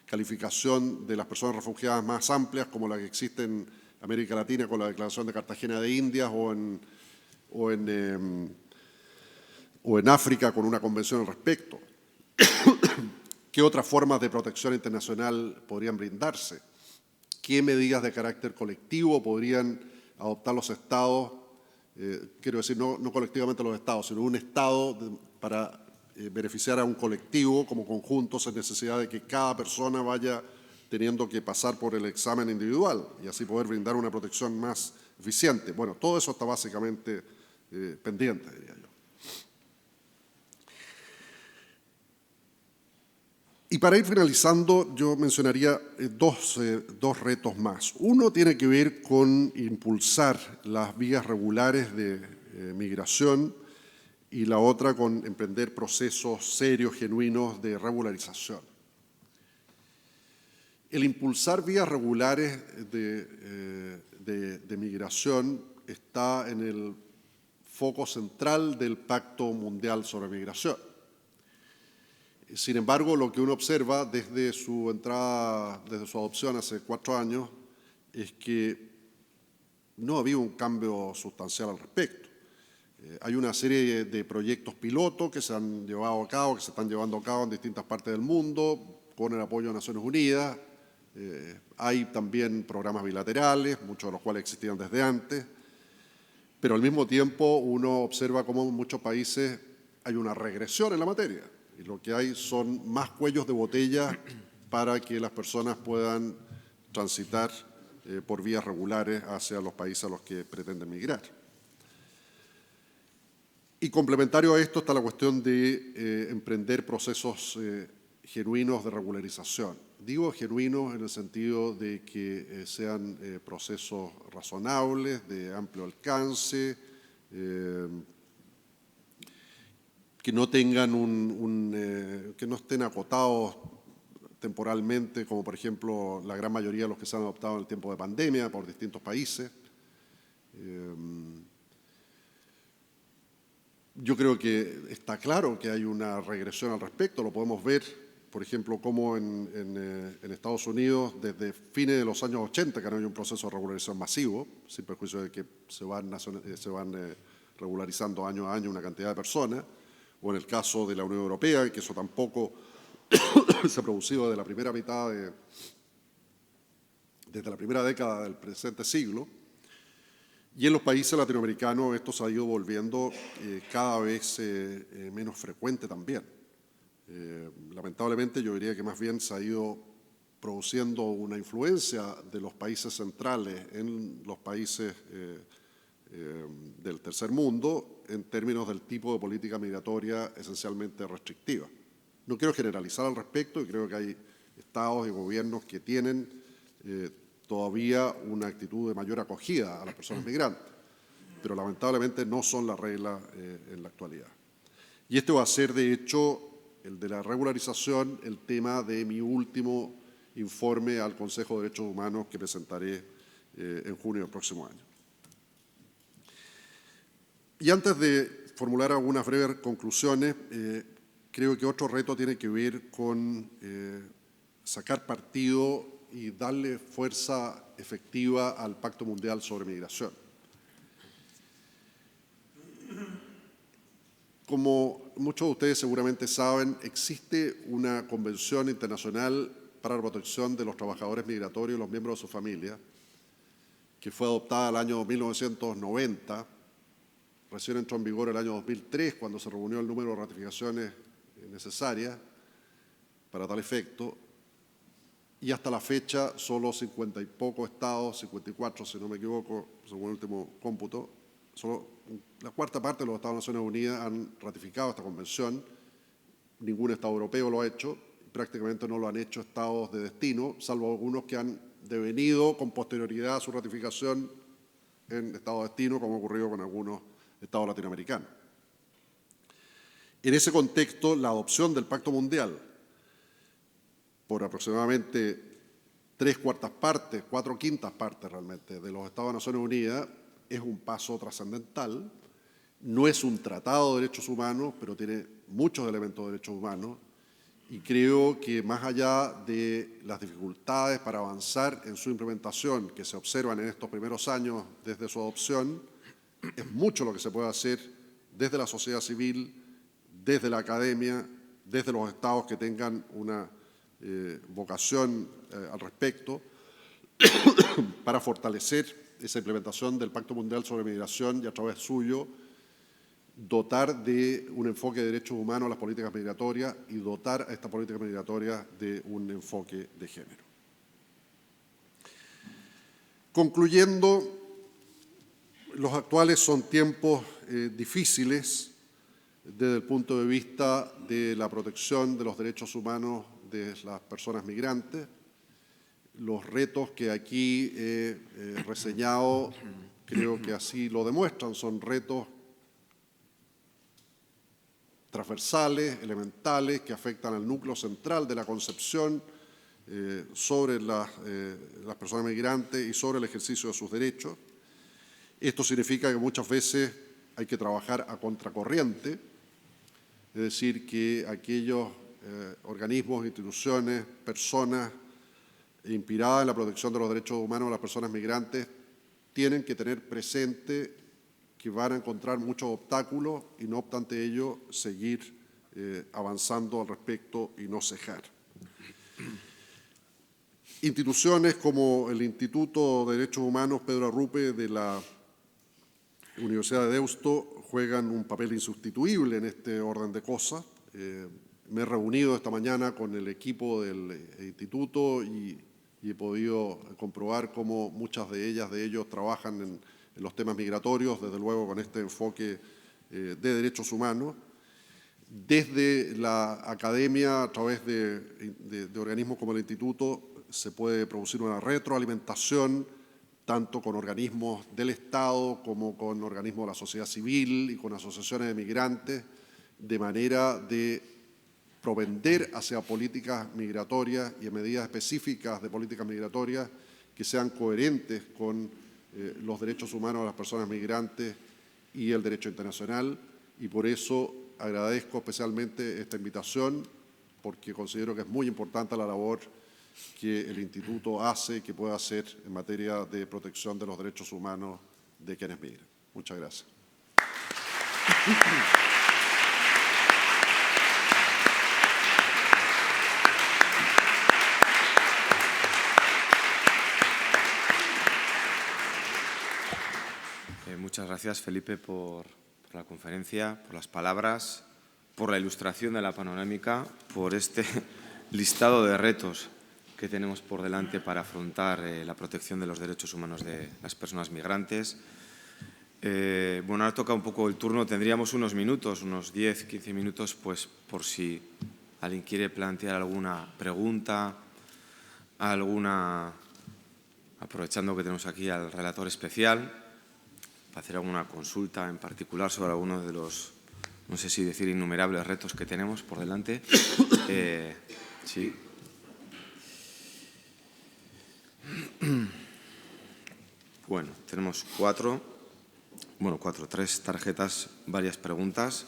Speaker 3: calificación de las personas refugiadas más amplias, como la que existe en América Latina con la Declaración de Cartagena de Indias o en África con una convención al respecto? ¿Qué otras formas de protección internacional podrían brindarse? ¿Qué medidas de carácter colectivo podrían adoptar los estados? Quiero decir, no colectivamente los estados, sino un estado para beneficiar a un colectivo como conjunto sin necesidad de que cada persona vaya teniendo que pasar por el examen individual y así poder brindar una protección más eficiente. Bueno, todo eso está básicamente pendiente, diría yo. Y para ir finalizando, yo mencionaría dos retos más. Uno tiene que ver con impulsar las vías regulares de migración y la otra con emprender procesos serios, genuinos de regularización. El impulsar vías regulares de migración está en el foco central del Pacto Mundial sobre Migración. Sin embargo, lo que uno observa desde su entrada, desde su adopción hace 4 años, es que no ha habido un cambio sustancial al respecto. Hay una serie de proyectos piloto que se han llevado a cabo, que se están llevando a cabo en distintas partes del mundo, con el apoyo de Naciones Unidas. Hay también programas bilaterales, muchos de los cuales existían desde antes, pero al mismo tiempo uno observa cómo en muchos países hay una regresión en la materia y lo que hay son más cuellos de botella para que las personas puedan transitar por vías regulares hacia los países a los que pretenden migrar. Y complementario a esto está la cuestión de emprender procesos genuinos de regularización. Digo genuinos en el sentido de que sean procesos razonables, de amplio alcance, que no tengan que no estén acotados temporalmente, como por ejemplo la gran mayoría de los que se han adoptado en el tiempo de pandemia por distintos países. Yo creo que está claro que hay una regresión al respecto, lo podemos ver, por ejemplo, como en Estados Unidos, desde fines de los años 80, que no hay un proceso de regularización masivo, sin perjuicio de que se van regularizando año a año una cantidad de personas, o en el caso de la Unión Europea, que eso tampoco se ha producido desde la primera desde la primera década del presente siglo. Y en los países latinoamericanos esto se ha ido volviendo cada vez menos frecuente también. Lamentablemente yo diría que más bien se ha ido produciendo una influencia de los países centrales en los países del tercer mundo en términos del tipo de política migratoria esencialmente restrictiva. No quiero generalizar al respecto y creo que hay estados y gobiernos que tienen todavía una actitud de mayor acogida a las personas migrantes, pero lamentablemente no son la regla en la actualidad. Y este va a ser, de hecho, el de la regularización, el tema de mi último informe al Consejo de Derechos Humanos que presentaré en junio del próximo año. Y antes de formular algunas breves conclusiones, creo que otro reto tiene que ver con sacar partido y darle fuerza efectiva al Pacto Mundial sobre Migración. Como muchos de ustedes seguramente saben, existe una convención internacional para la protección de los trabajadores migratorios y los miembros de su familia, que fue adoptada el año 1990, recién entró en vigor el año 2003, cuando se reunió el número de ratificaciones necesarias para tal efecto, y hasta la fecha solo 50 y pocos estados, 54 si no me equivoco, según el último cómputo, solo la cuarta parte de los estados de Naciones Unidas han ratificado esta convención. Ningún estado europeo lo ha hecho, prácticamente no lo han hecho estados de destino, salvo algunos que han devenido con posterioridad a su ratificación en estado de destino, como ha ocurrido con algunos estados latinoamericanos. En ese contexto, la adopción del Pacto Mundial por aproximadamente 3/4 partes, 4/5 partes realmente, de los Estados de Naciones Unidas, es un paso trascendental. No es un tratado de derechos humanos, pero tiene muchos elementos de derechos humanos, y creo que más allá de las dificultades para avanzar en su implementación que se observan en estos primeros años desde su adopción, es mucho lo que se puede hacer desde la sociedad civil, desde la academia, desde los estados que tengan una vocación al respecto, para fortalecer esa implementación del Pacto Mundial sobre Migración y a través suyo dotar de un enfoque de derechos humanos a las políticas migratorias y dotar a esta política migratoria de un enfoque de género. Concluyendo, los actuales son tiempos difíciles desde el punto de vista de la protección de los derechos humanos de las personas migrantes. Los retos que aquí he reseñado creo que así lo demuestran, son retos transversales, elementales, que afectan al núcleo central de la concepción sobre las personas migrantes y sobre el ejercicio de sus derechos. Esto significa que muchas veces hay que trabajar a contracorriente, es decir, que aquellos organismos, instituciones, personas inspiradas en la protección de los derechos humanos de las personas migrantes tienen que tener presente que van a encontrar muchos obstáculos y no obstante ello seguir avanzando al respecto y no cejar. Instituciones como el Instituto de Derechos Humanos Pedro Arrupe de la Universidad de Deusto juegan un papel insustituible en este orden de cosas. Me he reunido esta mañana con el equipo del instituto y he podido comprobar cómo muchas de ellos trabajan en los temas migratorios, desde luego con este enfoque de derechos humanos. Desde la academia, a través de organismos como el instituto, se puede producir una retroalimentación tanto con organismos del Estado como con organismos de la sociedad civil y con asociaciones de migrantes, de manera de propender hacia políticas migratorias y medidas específicas de políticas migratorias que sean coherentes con los derechos humanos de las personas migrantes y el derecho internacional. Y por eso agradezco especialmente esta invitación, porque considero que es muy importante la labor que el Instituto hace y que puede hacer en materia de protección de los derechos humanos de quienes migran. Muchas gracias.
Speaker 1: Muchas gracias, Felipe, por la conferencia, por las palabras, por la ilustración de la panorámica, por este listado de retos que tenemos por delante para afrontar la protección de los derechos humanos de las personas migrantes. Bueno, ahora toca un poco el turno. Tendríamos unos minutos, unos 10, 15 minutos, pues por si alguien quiere plantear alguna pregunta, aprovechando que tenemos aquí al relator especial, para hacer alguna consulta en particular sobre algunos de los, no sé si decir innumerables retos que tenemos por delante. Sí. Bueno, tenemos tres tarjetas, varias preguntas.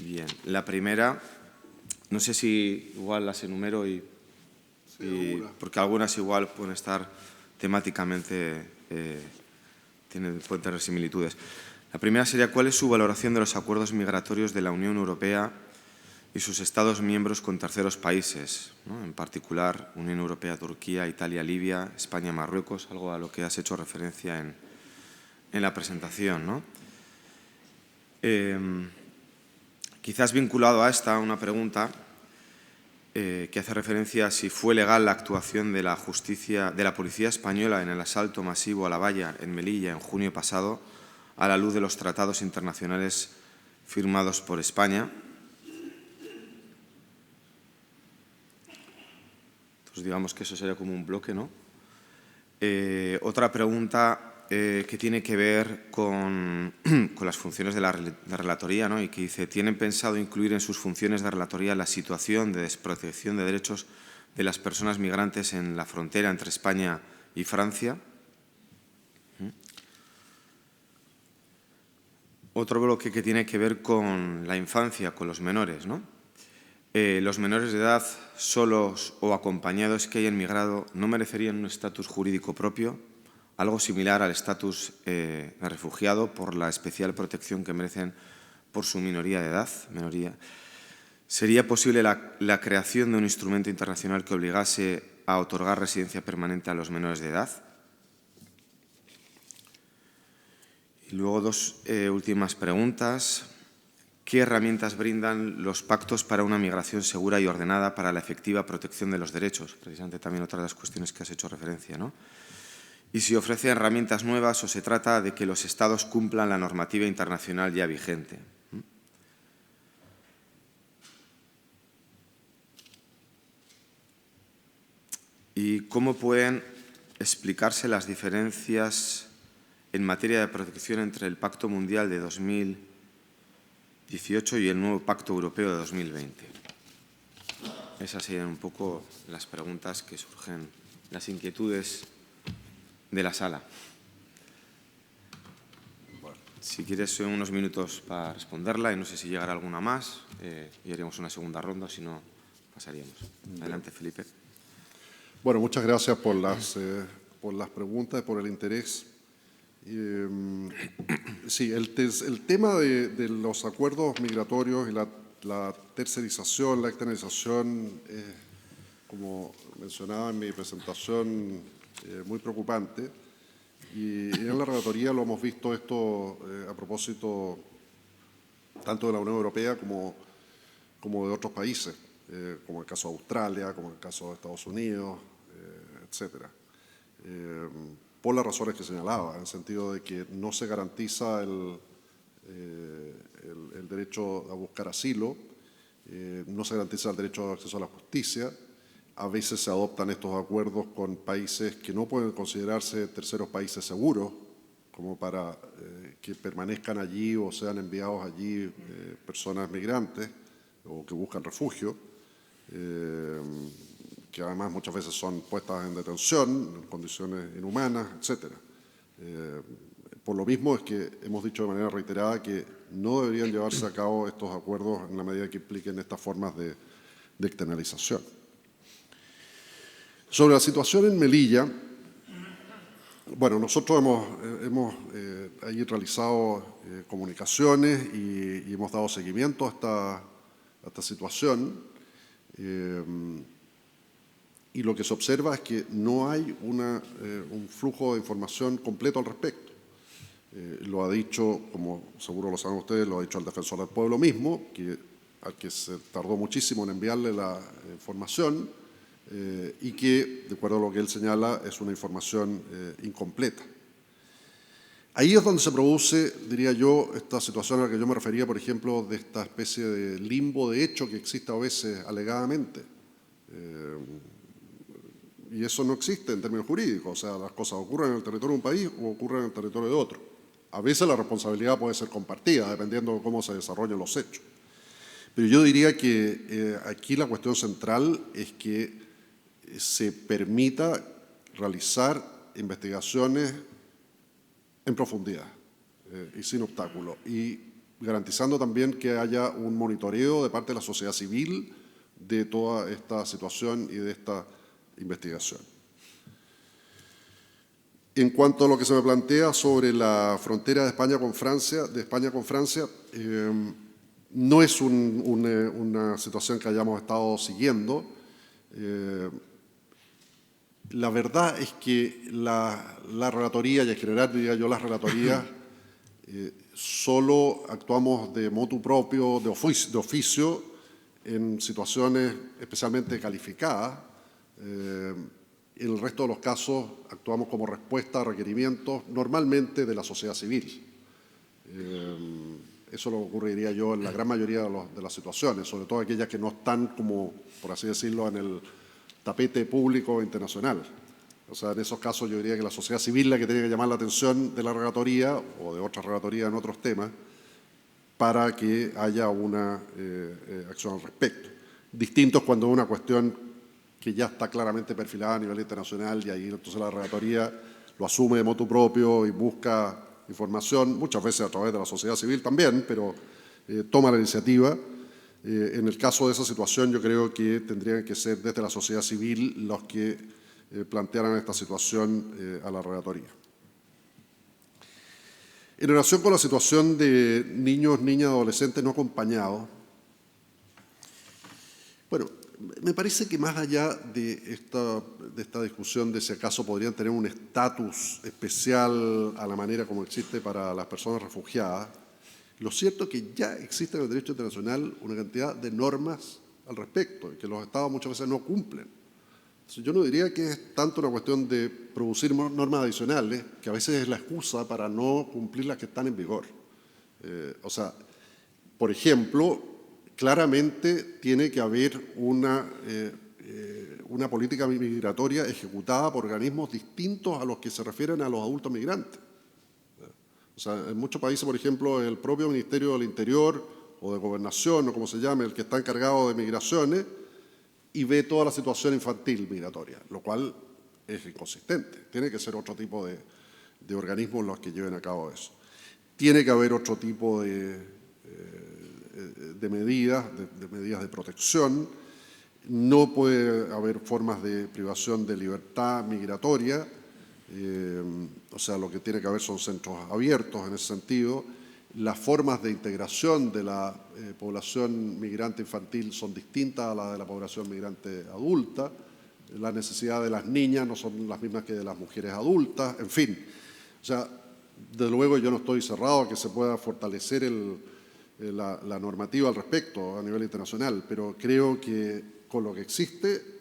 Speaker 1: Bien, la primera, no sé si igual las enumero porque algunas igual pueden estar temáticamente, pueden tener similitudes. La primera sería, ¿cuál es su valoración de los acuerdos migratorios de la Unión Europea y sus Estados miembros con terceros países, ¿no? En particular, Unión Europea, Turquía, Italia, Libia, España, Marruecos, algo a lo que has hecho referencia en la presentación, ¿no? Quizás vinculado a esta, una pregunta que hace referencia a si fue legal la actuación de la policía española en el asalto masivo a la valla en Melilla en junio pasado, a la luz de los tratados internacionales firmados por España. Entonces, digamos que eso sería como un bloque, ¿no? Otra pregunta que tiene que ver con las funciones de la relatoría, ¿no? Y que dice, ¿tienen pensado incluir en sus funciones de relatoría la situación de desprotección de derechos de las personas migrantes en la frontera entre España y Francia? Otro bloque que tiene que ver con la infancia, con los menores, ¿no? Los menores de edad, solos o acompañados que hayan migrado, ¿no merecerían un estatus jurídico propio? Algo similar al estatus de refugiado por la especial protección que merecen por su minoría de edad. ¿Sería posible la creación de un instrumento internacional que obligase a otorgar residencia permanente a los menores de edad? Y luego dos últimas preguntas. ¿Qué herramientas brindan los pactos para una migración segura y ordenada para la efectiva protección de los derechos? Precisamente también otra de las cuestiones que has hecho referencia, ¿no? Y si ofrece herramientas nuevas o se trata de que los Estados cumplan la normativa internacional ya vigente. ¿Y cómo pueden explicarse las diferencias en materia de protección entre el Pacto Mundial de 2018 y el nuevo Pacto Europeo de 2020? Esas serían un poco las preguntas que surgen, las inquietudes de la sala. Si quieres unos minutos para responderla y no sé si llegará alguna más y haríamos una segunda ronda, si no pasaríamos. Adelante, Felipe.
Speaker 3: Bueno, muchas gracias por las preguntas y por el interés. Sí, el tema de los acuerdos migratorios y la tercerización, la externalización, como mencionaba en mi presentación, muy preocupante. Y en la relatoría lo hemos visto esto a propósito tanto de la Unión Europea como de otros países, como el caso de Australia, como el caso de Estados Unidos, etcétera. Por las razones que señalaba, en el sentido de que no se garantiza el derecho a buscar asilo, no se garantiza el derecho de acceso a la justicia. A veces se adoptan estos acuerdos con países que no pueden considerarse terceros países seguros, como para que permanezcan allí o sean enviados allí personas migrantes o que buscan refugio, que además muchas veces son puestas en detención, en condiciones inhumanas, etc. Por lo mismo es que hemos dicho de manera reiterada que no deberían llevarse a cabo estos acuerdos en la medida que impliquen estas formas de externalización. Sobre la situación en Melilla, bueno, nosotros hemos ahí realizado comunicaciones y hemos dado seguimiento a esta situación. Y lo que se observa es que no hay un flujo de información completo al respecto. Lo ha dicho, como seguro lo saben ustedes, lo ha dicho el defensor del pueblo mismo, al que se tardó muchísimo en enviarle la información y que, de acuerdo a lo que él señala, es una información incompleta. Ahí es donde se produce, diría yo, esta situación a la que yo me refería, por ejemplo, de esta especie de limbo de hecho que existe a veces alegadamente. Y eso no existe en términos jurídicos, o sea, las cosas ocurren en el territorio de un país o ocurren en el territorio de otro. A veces la responsabilidad puede ser compartida, dependiendo de cómo se desarrollen los hechos. Pero yo diría que aquí la cuestión central es que se permita realizar investigaciones en profundidad y sin obstáculos, y garantizando también que haya un monitoreo de parte de la sociedad civil de toda esta situación y de esta investigación. En cuanto a lo que se me plantea sobre la frontera de España con Francia, no es una situación que hayamos estado siguiendo. La verdad es que la relatoría, y en general diría yo las relatorías, solo actuamos de motu propio, de oficio, en situaciones especialmente calificadas. En el resto de los casos actuamos como respuesta a requerimientos normalmente de la sociedad civil. Eso lo ocurriría yo en la gran mayoría de las situaciones, sobre todo aquellas que no están como, por así decirlo, en el tapete público internacional. O sea, en esos casos yo diría que la sociedad civil es la que tiene que llamar la atención de la relatoría o de otras relatorías en otros temas para que haya una acción al respecto. Distinto es cuando es una cuestión que ya está claramente perfilada a nivel internacional y ahí entonces la relatoría lo asume de motu propio y busca información, muchas veces a través de la sociedad civil también, pero toma la iniciativa. En el caso de esa situación yo creo que tendrían que ser desde la sociedad civil los que plantearan esta situación a la relatoría. En relación con la situación de niños, niñas, adolescentes no acompañados, bueno, me parece que más allá de esta discusión de si acaso podrían tener un estatus especial a la manera como existe para las personas refugiadas, lo cierto es que ya existe en el derecho internacional una cantidad de normas al respecto y que los Estados muchas veces no cumplen. Entonces, yo no diría que es tanto una cuestión de producir normas adicionales, que a veces es la excusa para no cumplir las que están en vigor. O sea, por ejemplo, claramente tiene que haber una política migratoria ejecutada por organismos distintos a los que se refieren a los adultos migrantes. O sea, en muchos países, por ejemplo, el propio Ministerio del Interior o de Gobernación, o como se llame, el que está encargado de migraciones, y ve toda la situación infantil migratoria, lo cual es inconsistente. Tiene que ser otro tipo de organismos los que lleven a cabo eso. Tiene que haber otro tipo de medidas de protección. No puede haber formas de privación de libertad migratoria. O sea, lo que tiene que haber son centros abiertos en ese sentido. Las formas de integración de la población migrante infantil son distintas a las de la población migrante adulta. Las necesidades de las niñas no son las mismas que de las mujeres adultas. En fin, O sea, desde luego yo no estoy cerrado a que se pueda fortalecer la normativa al respecto a nivel internacional, pero creo que con lo que existe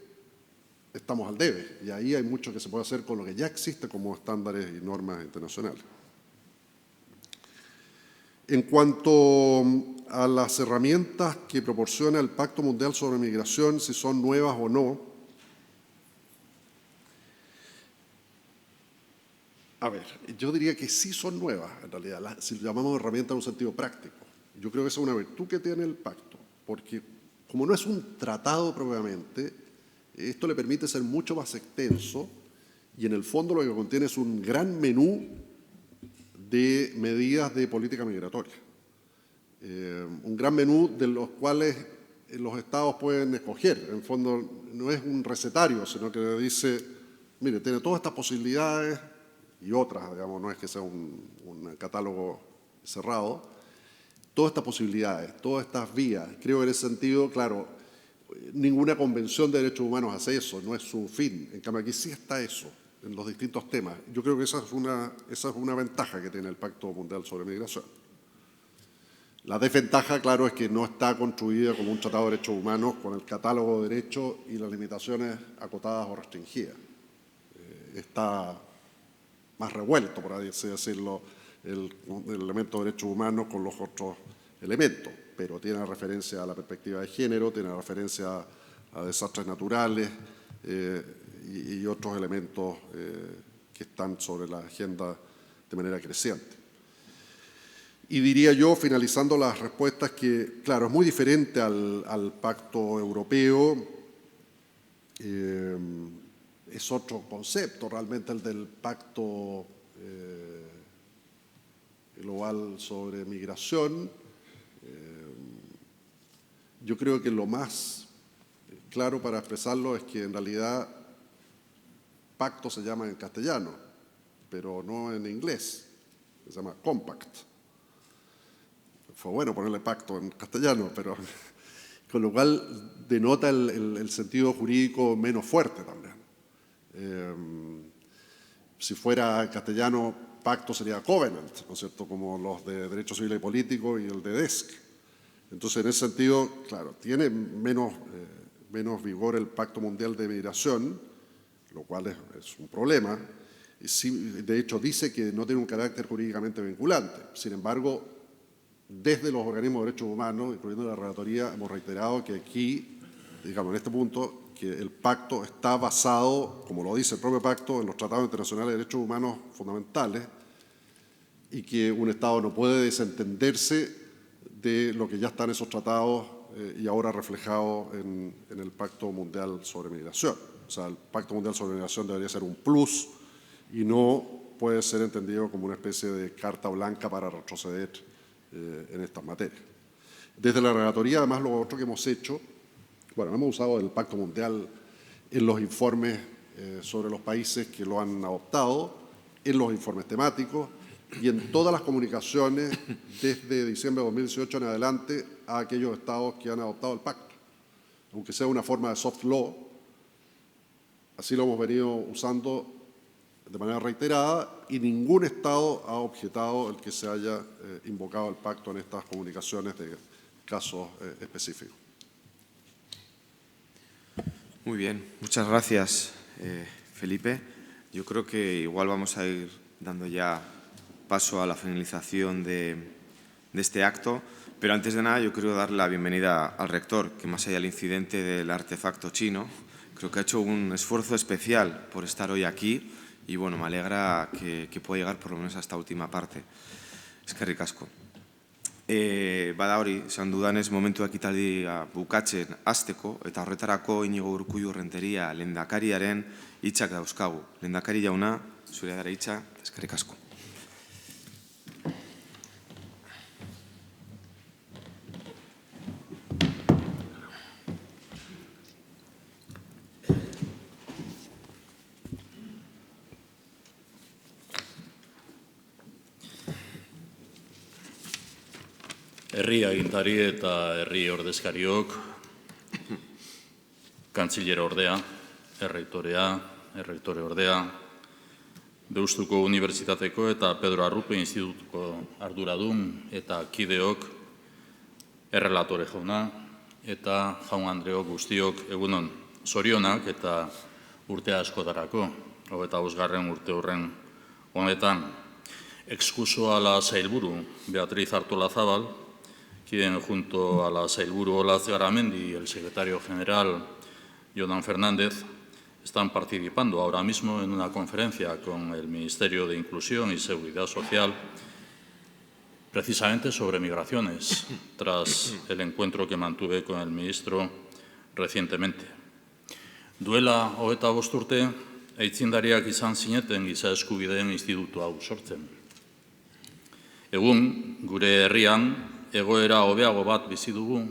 Speaker 3: estamos al debe, y ahí hay mucho que se puede hacer con lo que ya existe como estándares y normas internacionales. En cuanto a las herramientas que proporciona el Pacto Mundial sobre Migración, si son nuevas o no, a ver, yo diría que sí son nuevas, en realidad, si lo llamamos herramienta en un sentido práctico. Yo creo que esa es una virtud que tiene el pacto, porque como no es un tratado propiamente, esto le permite ser mucho más extenso y en el fondo lo que contiene es un gran menú de medidas de política migratoria. Un gran menú de los cuales los estados pueden escoger. En el fondo no es un recetario, sino que dice, mire, tiene todas estas posibilidades y otras, digamos, no es que sea un catálogo cerrado, todas estas posibilidades, todas estas vías. Creo que en ese sentido, claro, ninguna convención de derechos humanos hace eso, no es su fin. En cambio, aquí sí está eso, en los distintos temas. Yo creo que esa es una ventaja que tiene el Pacto Mundial sobre Migración. La desventaja, claro, es que no está construida como un tratado de derechos humanos con el catálogo de derechos y las limitaciones acotadas o restringidas. Está más revuelto, por así decirlo, el elemento de derechos humanos con los otros elementos, pero tiene referencia a la perspectiva de género, tiene referencia a desastres naturales y otros elementos que están sobre la agenda de manera creciente. Y diría yo, finalizando las respuestas, que, claro, es muy diferente al Pacto Europeo, es otro concepto realmente el del Pacto Global sobre Migración. Yo creo que lo más claro para expresarlo es que en realidad pacto se llama en castellano, pero no en inglés, se llama compact. Fue bueno ponerle pacto en castellano, pero con lo cual denota el sentido jurídico menos fuerte también. Si fuera en castellano, pacto sería covenant, ¿no es cierto?, como los de Derecho Civil y Político y el de DESC. Entonces, en ese sentido, claro, tiene menos vigor el Pacto Mundial de Migración, lo cual es un problema. Y sí, de hecho, dice que no tiene un carácter jurídicamente vinculante. Sin embargo, desde los organismos de derechos humanos, incluyendo la Relatoría, hemos reiterado que aquí, digamos, en este punto, que el pacto está basado, como lo dice el propio pacto, en los tratados internacionales de derechos humanos fundamentales y que un Estado no puede desentenderse de lo que ya está en esos tratados y ahora reflejado en el Pacto Mundial sobre Migración. O sea, el Pacto Mundial sobre Migración debería ser un plus y no puede ser entendido como una especie de carta blanca para retroceder en estas materias. Desde la Relatoría, además, lo otro que hemos hecho, bueno, hemos usado el Pacto Mundial en los informes sobre los países que lo han adoptado, en los informes temáticos y en todas las comunicaciones desde diciembre de 2018 en adelante a aquellos estados que han adoptado el pacto. Aunque sea una forma de soft law, así lo hemos venido usando de manera reiterada y ningún estado ha objetado el que se haya invocado el pacto en estas comunicaciones de casos específicos.
Speaker 1: Muy bien, muchas gracias, Felipe. Yo creo que igual vamos a ir dando ya paso a la finalización de este acto, pero antes de nada yo quiero darle la bienvenida al rector, que más allá del incidente del artefacto chino, creo que ha hecho un esfuerzo especial por estar hoy aquí y bueno, me alegra que pueda llegar por lo menos a esta última parte. Eskerrik asko. Bada hori, esan dudanez, momentua ekitaldia bukatzen hasteko eta horretarako Inigo Urkullu Renteria lehendakariaren hitzak dauzkagu. Lehendakari jauna, zurea da hitza, eskerrik asko.
Speaker 4: Herri agintari eta herri ordezkariok, kantzilera ordea, errektore ordea, Deustuko Unibertsitateko eta Pedro Arrupe Institutuko arduradun eta kideok, errelatore jauna eta jaun Andreok guztiok egunon. Zorionak eta urte askotarako, 25. urte horren honetan, excuso a la sailburu Beatriz Artolazabal, quien junto a la sailburu Olaz Garamendi y el secretario general Jonan Fernández están participando ahora mismo en una conferencia con el Ministerio de Inclusión y Seguridad Social precisamente sobre migraciones, tras el encuentro que mantuve con el ministro recientemente. Duela 25 urte, aitzindariak izan zineten giza eskubideen institutu hau sortzen. Egun, gure herrian, egoera hobeago bat bizi dugu,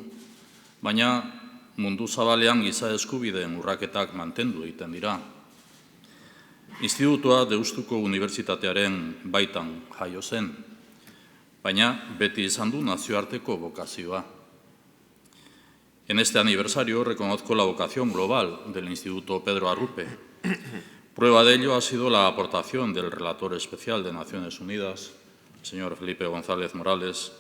Speaker 4: baina mundu zabalean giza eskubideen urraketak mantendu egiten dira. Institutua Deustuko Unibertsitatearen baitan jaio zen, baina beti izan du nazioarteko bokazioa. En este aniversario reconozco la vocación global del Instituto Pedro Arrupe. Prueba de ello ha sido la aportación del relator especial de Naciones Unidas, el señor Felipe González Morales,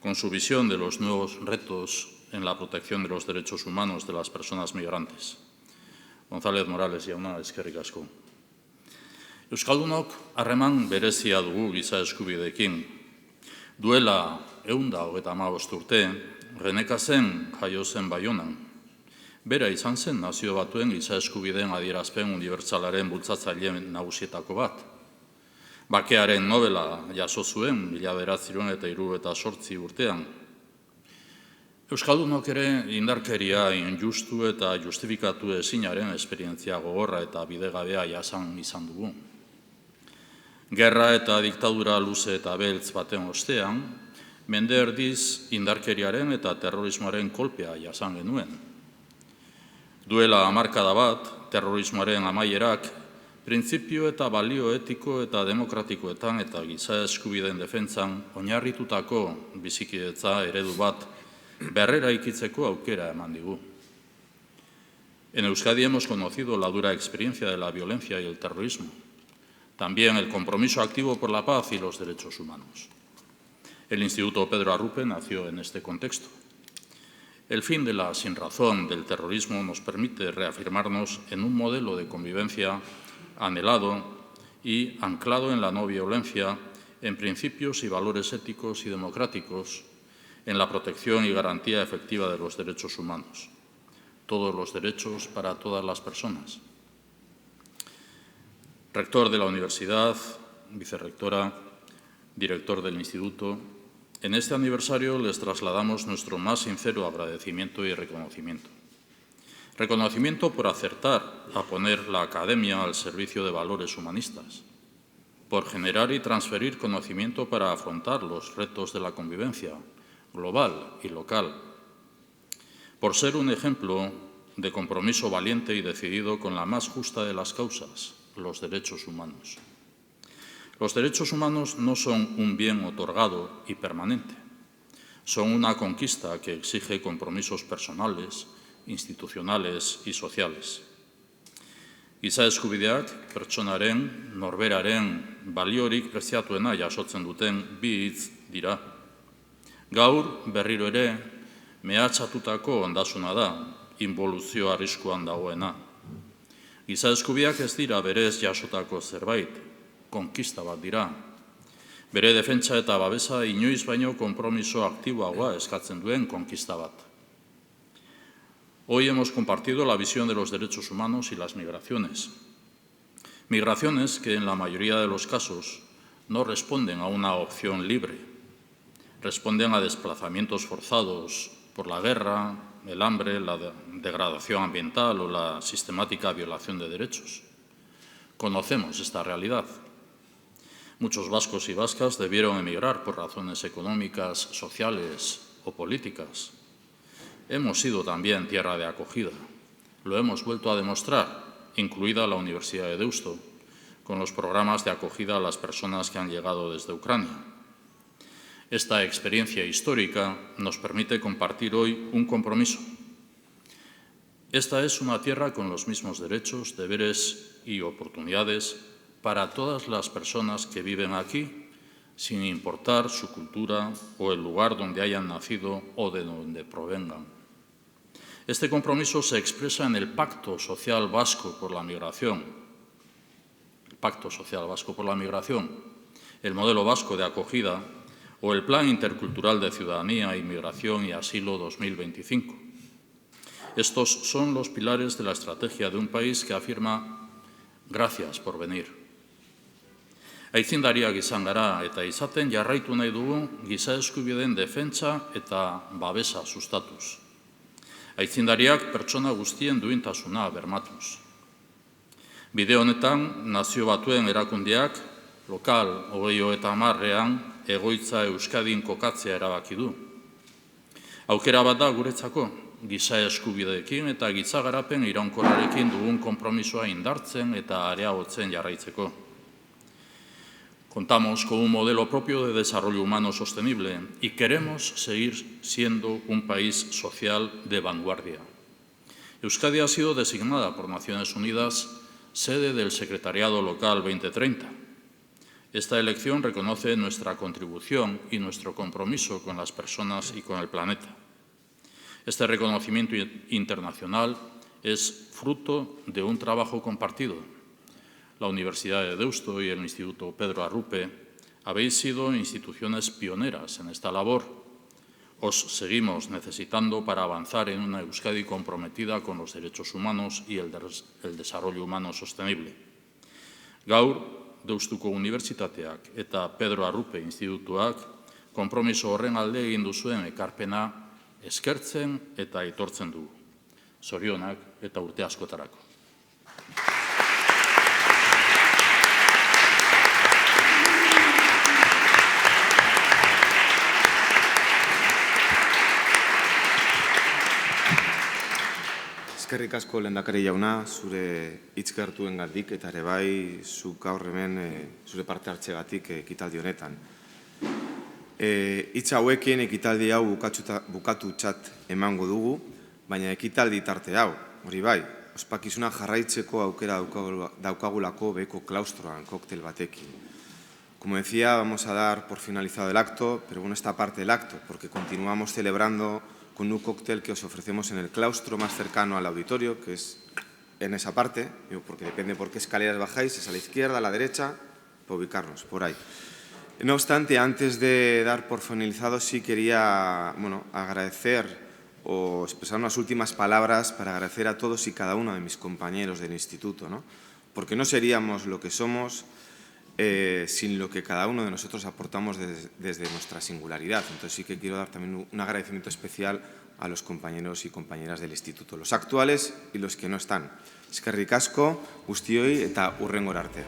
Speaker 4: con su visión de los nuevos retos en la protección de los derechos humanos de las personas migrantes. González Morales jauna, eskerrik asko. Euskaldunok harreman berezia dugu giza eskubideekin. Duela 125 urte, Reneka zen jaio zen Baionan. Bera izan zen Nazio Batuen giza eskubideen adierazpen unibertsalaren bultzatzaile nagusietako bat. Bakearen Nobela jaso zuen 1978 urtean. Euskaldunok ere indarkeria injustu eta justifikatu ezinaren esperientzia gogorra eta bidegabea jasan izan dugu. Gerra eta diktadura luze eta beltz baten ostean, mende erdiz indarkeriaren eta terrorismoaren kolpea jasan genuen. Duela hamarkada bat, terrorismoaren amaierak, printzipio eta balio etiko eta demokratikoetan eta giza eskubideen defentsan oinarritutako bizikidetza eredu bat berrera ikitzeko aukera eman digu. En Euskadi hemos conocido la dura experiencia de la violencia y el terrorismo, también el compromiso activo por la paz y los derechos humanos. El Instituto Pedro Arrupe nació en este contexto. El fin de la sinrazón del terrorismo nos permite reafirmarnos en un modelo de convivencia anhelado y anclado en la no violencia, en principios y valores éticos y democráticos, en la protección y garantía efectiva de los derechos humanos. Todos los derechos para todas las personas. Rector de la universidad, vicerrectora, director del instituto, en este aniversario les trasladamos nuestro más sincero agradecimiento y reconocimiento. Reconocimiento por acertar a poner la academia al servicio de valores humanistas, por generar y transferir conocimiento para afrontar los retos de la convivencia global y local, por ser un ejemplo de compromiso valiente y decidido con la más justa de las causas, los derechos humanos. Los derechos humanos no son un bien otorgado y permanente, son una conquista que exige compromisos personales, institucionales y sociales. Giza eskubideak pertsonaren, norberaren, baliorik preziatuena jasotzen duten bi hitz dira. Gaur berriro ere mehatxatutako ondasuna da, inboluzio arriskuan dagoena. Giza eskubideak ez dira berez jasotako zerbait, konkista bat dira. Bere defentsa eta babesa inoiz baino konpromiso aktiboagoa eskatzen duen konkista bat. Hoy hemos compartido la visión de los derechos humanos y las migraciones. Migraciones que en la mayoría de los casos no responden a una opción libre. Responden a desplazamientos forzados por la guerra, el hambre, la degradación ambiental o la sistemática violación de derechos. Conocemos esta realidad. Muchos vascos y vascas debieron emigrar por razones económicas, sociales o políticas. Hemos sido también tierra de acogida. Lo hemos vuelto a demostrar, incluida la Universidad de Deusto, con los programas de acogida a las personas que han llegado desde Ucrania. Esta experiencia histórica nos permite compartir hoy un compromiso. Esta es una tierra con los mismos derechos, deberes y oportunidades para todas las personas que viven aquí, sin importar su cultura o el lugar donde hayan nacido o de donde provengan. Este compromiso se expresa en el Pacto Social Vasco por la Migración, el Modelo Vasco de Acogida o el Plan Intercultural de Ciudadanía, Inmigración y Asilo 2025. Estos son los pilares de la estrategia de un país que afirma «Gracias por venir». Aitzindariak izan gara eta izaten jarraitu nahi dugu giza eskubideen defentsa eta babesa sustatuz. Aitzindariak pertsona guztien duintasuna bermatuz. Bide honetan, Nazio Batuen erakundeak lokal 2030ean egoitza Euskadin kokatzea erabaki du. Aukera bat da guretzako, giza eskubideekin eta giza garapen iraunkorrarekin dugun konpromisoa indartzen eta areagotzen jarraitzeko. Contamos con un modelo propio de desarrollo humano sostenible y queremos seguir siendo un país social de vanguardia. Euskadi ha sido designada por Naciones Unidas sede del Secretariado Local 2030. Esta elección reconoce nuestra contribución y nuestro compromiso con las personas y con el planeta. Este reconocimiento internacional es fruto de un trabajo compartido. La Universidad de Deusto y el Instituto Pedro Arrupe habéis sido instituciones pioneras en esta labor. Os seguimos necesitando para avanzar en una Euskadi comprometida con los derechos humanos y el desarrollo humano sostenible. Gaur, Deustuko Unibertsitateak eta Pedro Arrupe Institutuak konpromiso horren alde egin duzuen ekarpena eskertzen eta aitortzen dugu. Zorionak eta urte askotarako.
Speaker 1: Eskerrik asko lehendakari jauna, zure hitz gertuengatik eta ere bai zuk gaur hemen zure parte hartzegatik ekitaldi honetan. Hitz hauekin ekitaldi hau bukatutzat emango dugu, baina ekitaldi tarte hau, hori bai, ospakizuna jarraitzeko aukera daukagulako beheko klaustroan koktel batekin. Como decía, vamos a dar por finalizado el acto, pero bueno, esta parte del acto, porque continuamos celebrando con un cóctel que os ofrecemos en el claustro más cercano al auditorio, que es en esa parte, porque depende por qué escaleras bajáis, es a la izquierda, a la derecha, para ubicarnos, por ahí. No obstante, antes de dar por finalizado, sí quería agradecer o expresar unas últimas palabras para agradecer a todos y cada uno de mis compañeros del instituto, ¿no? Porque no seríamos lo que somos sin lo que cada uno de nosotros aportamos desde nuestra singularidad. Entonces sí que quiero dar también un agradecimiento especial a los compañeros y compañeras del instituto, los actuales y los que no están. Eskerrik asko, guztioi eta hurrengora arte.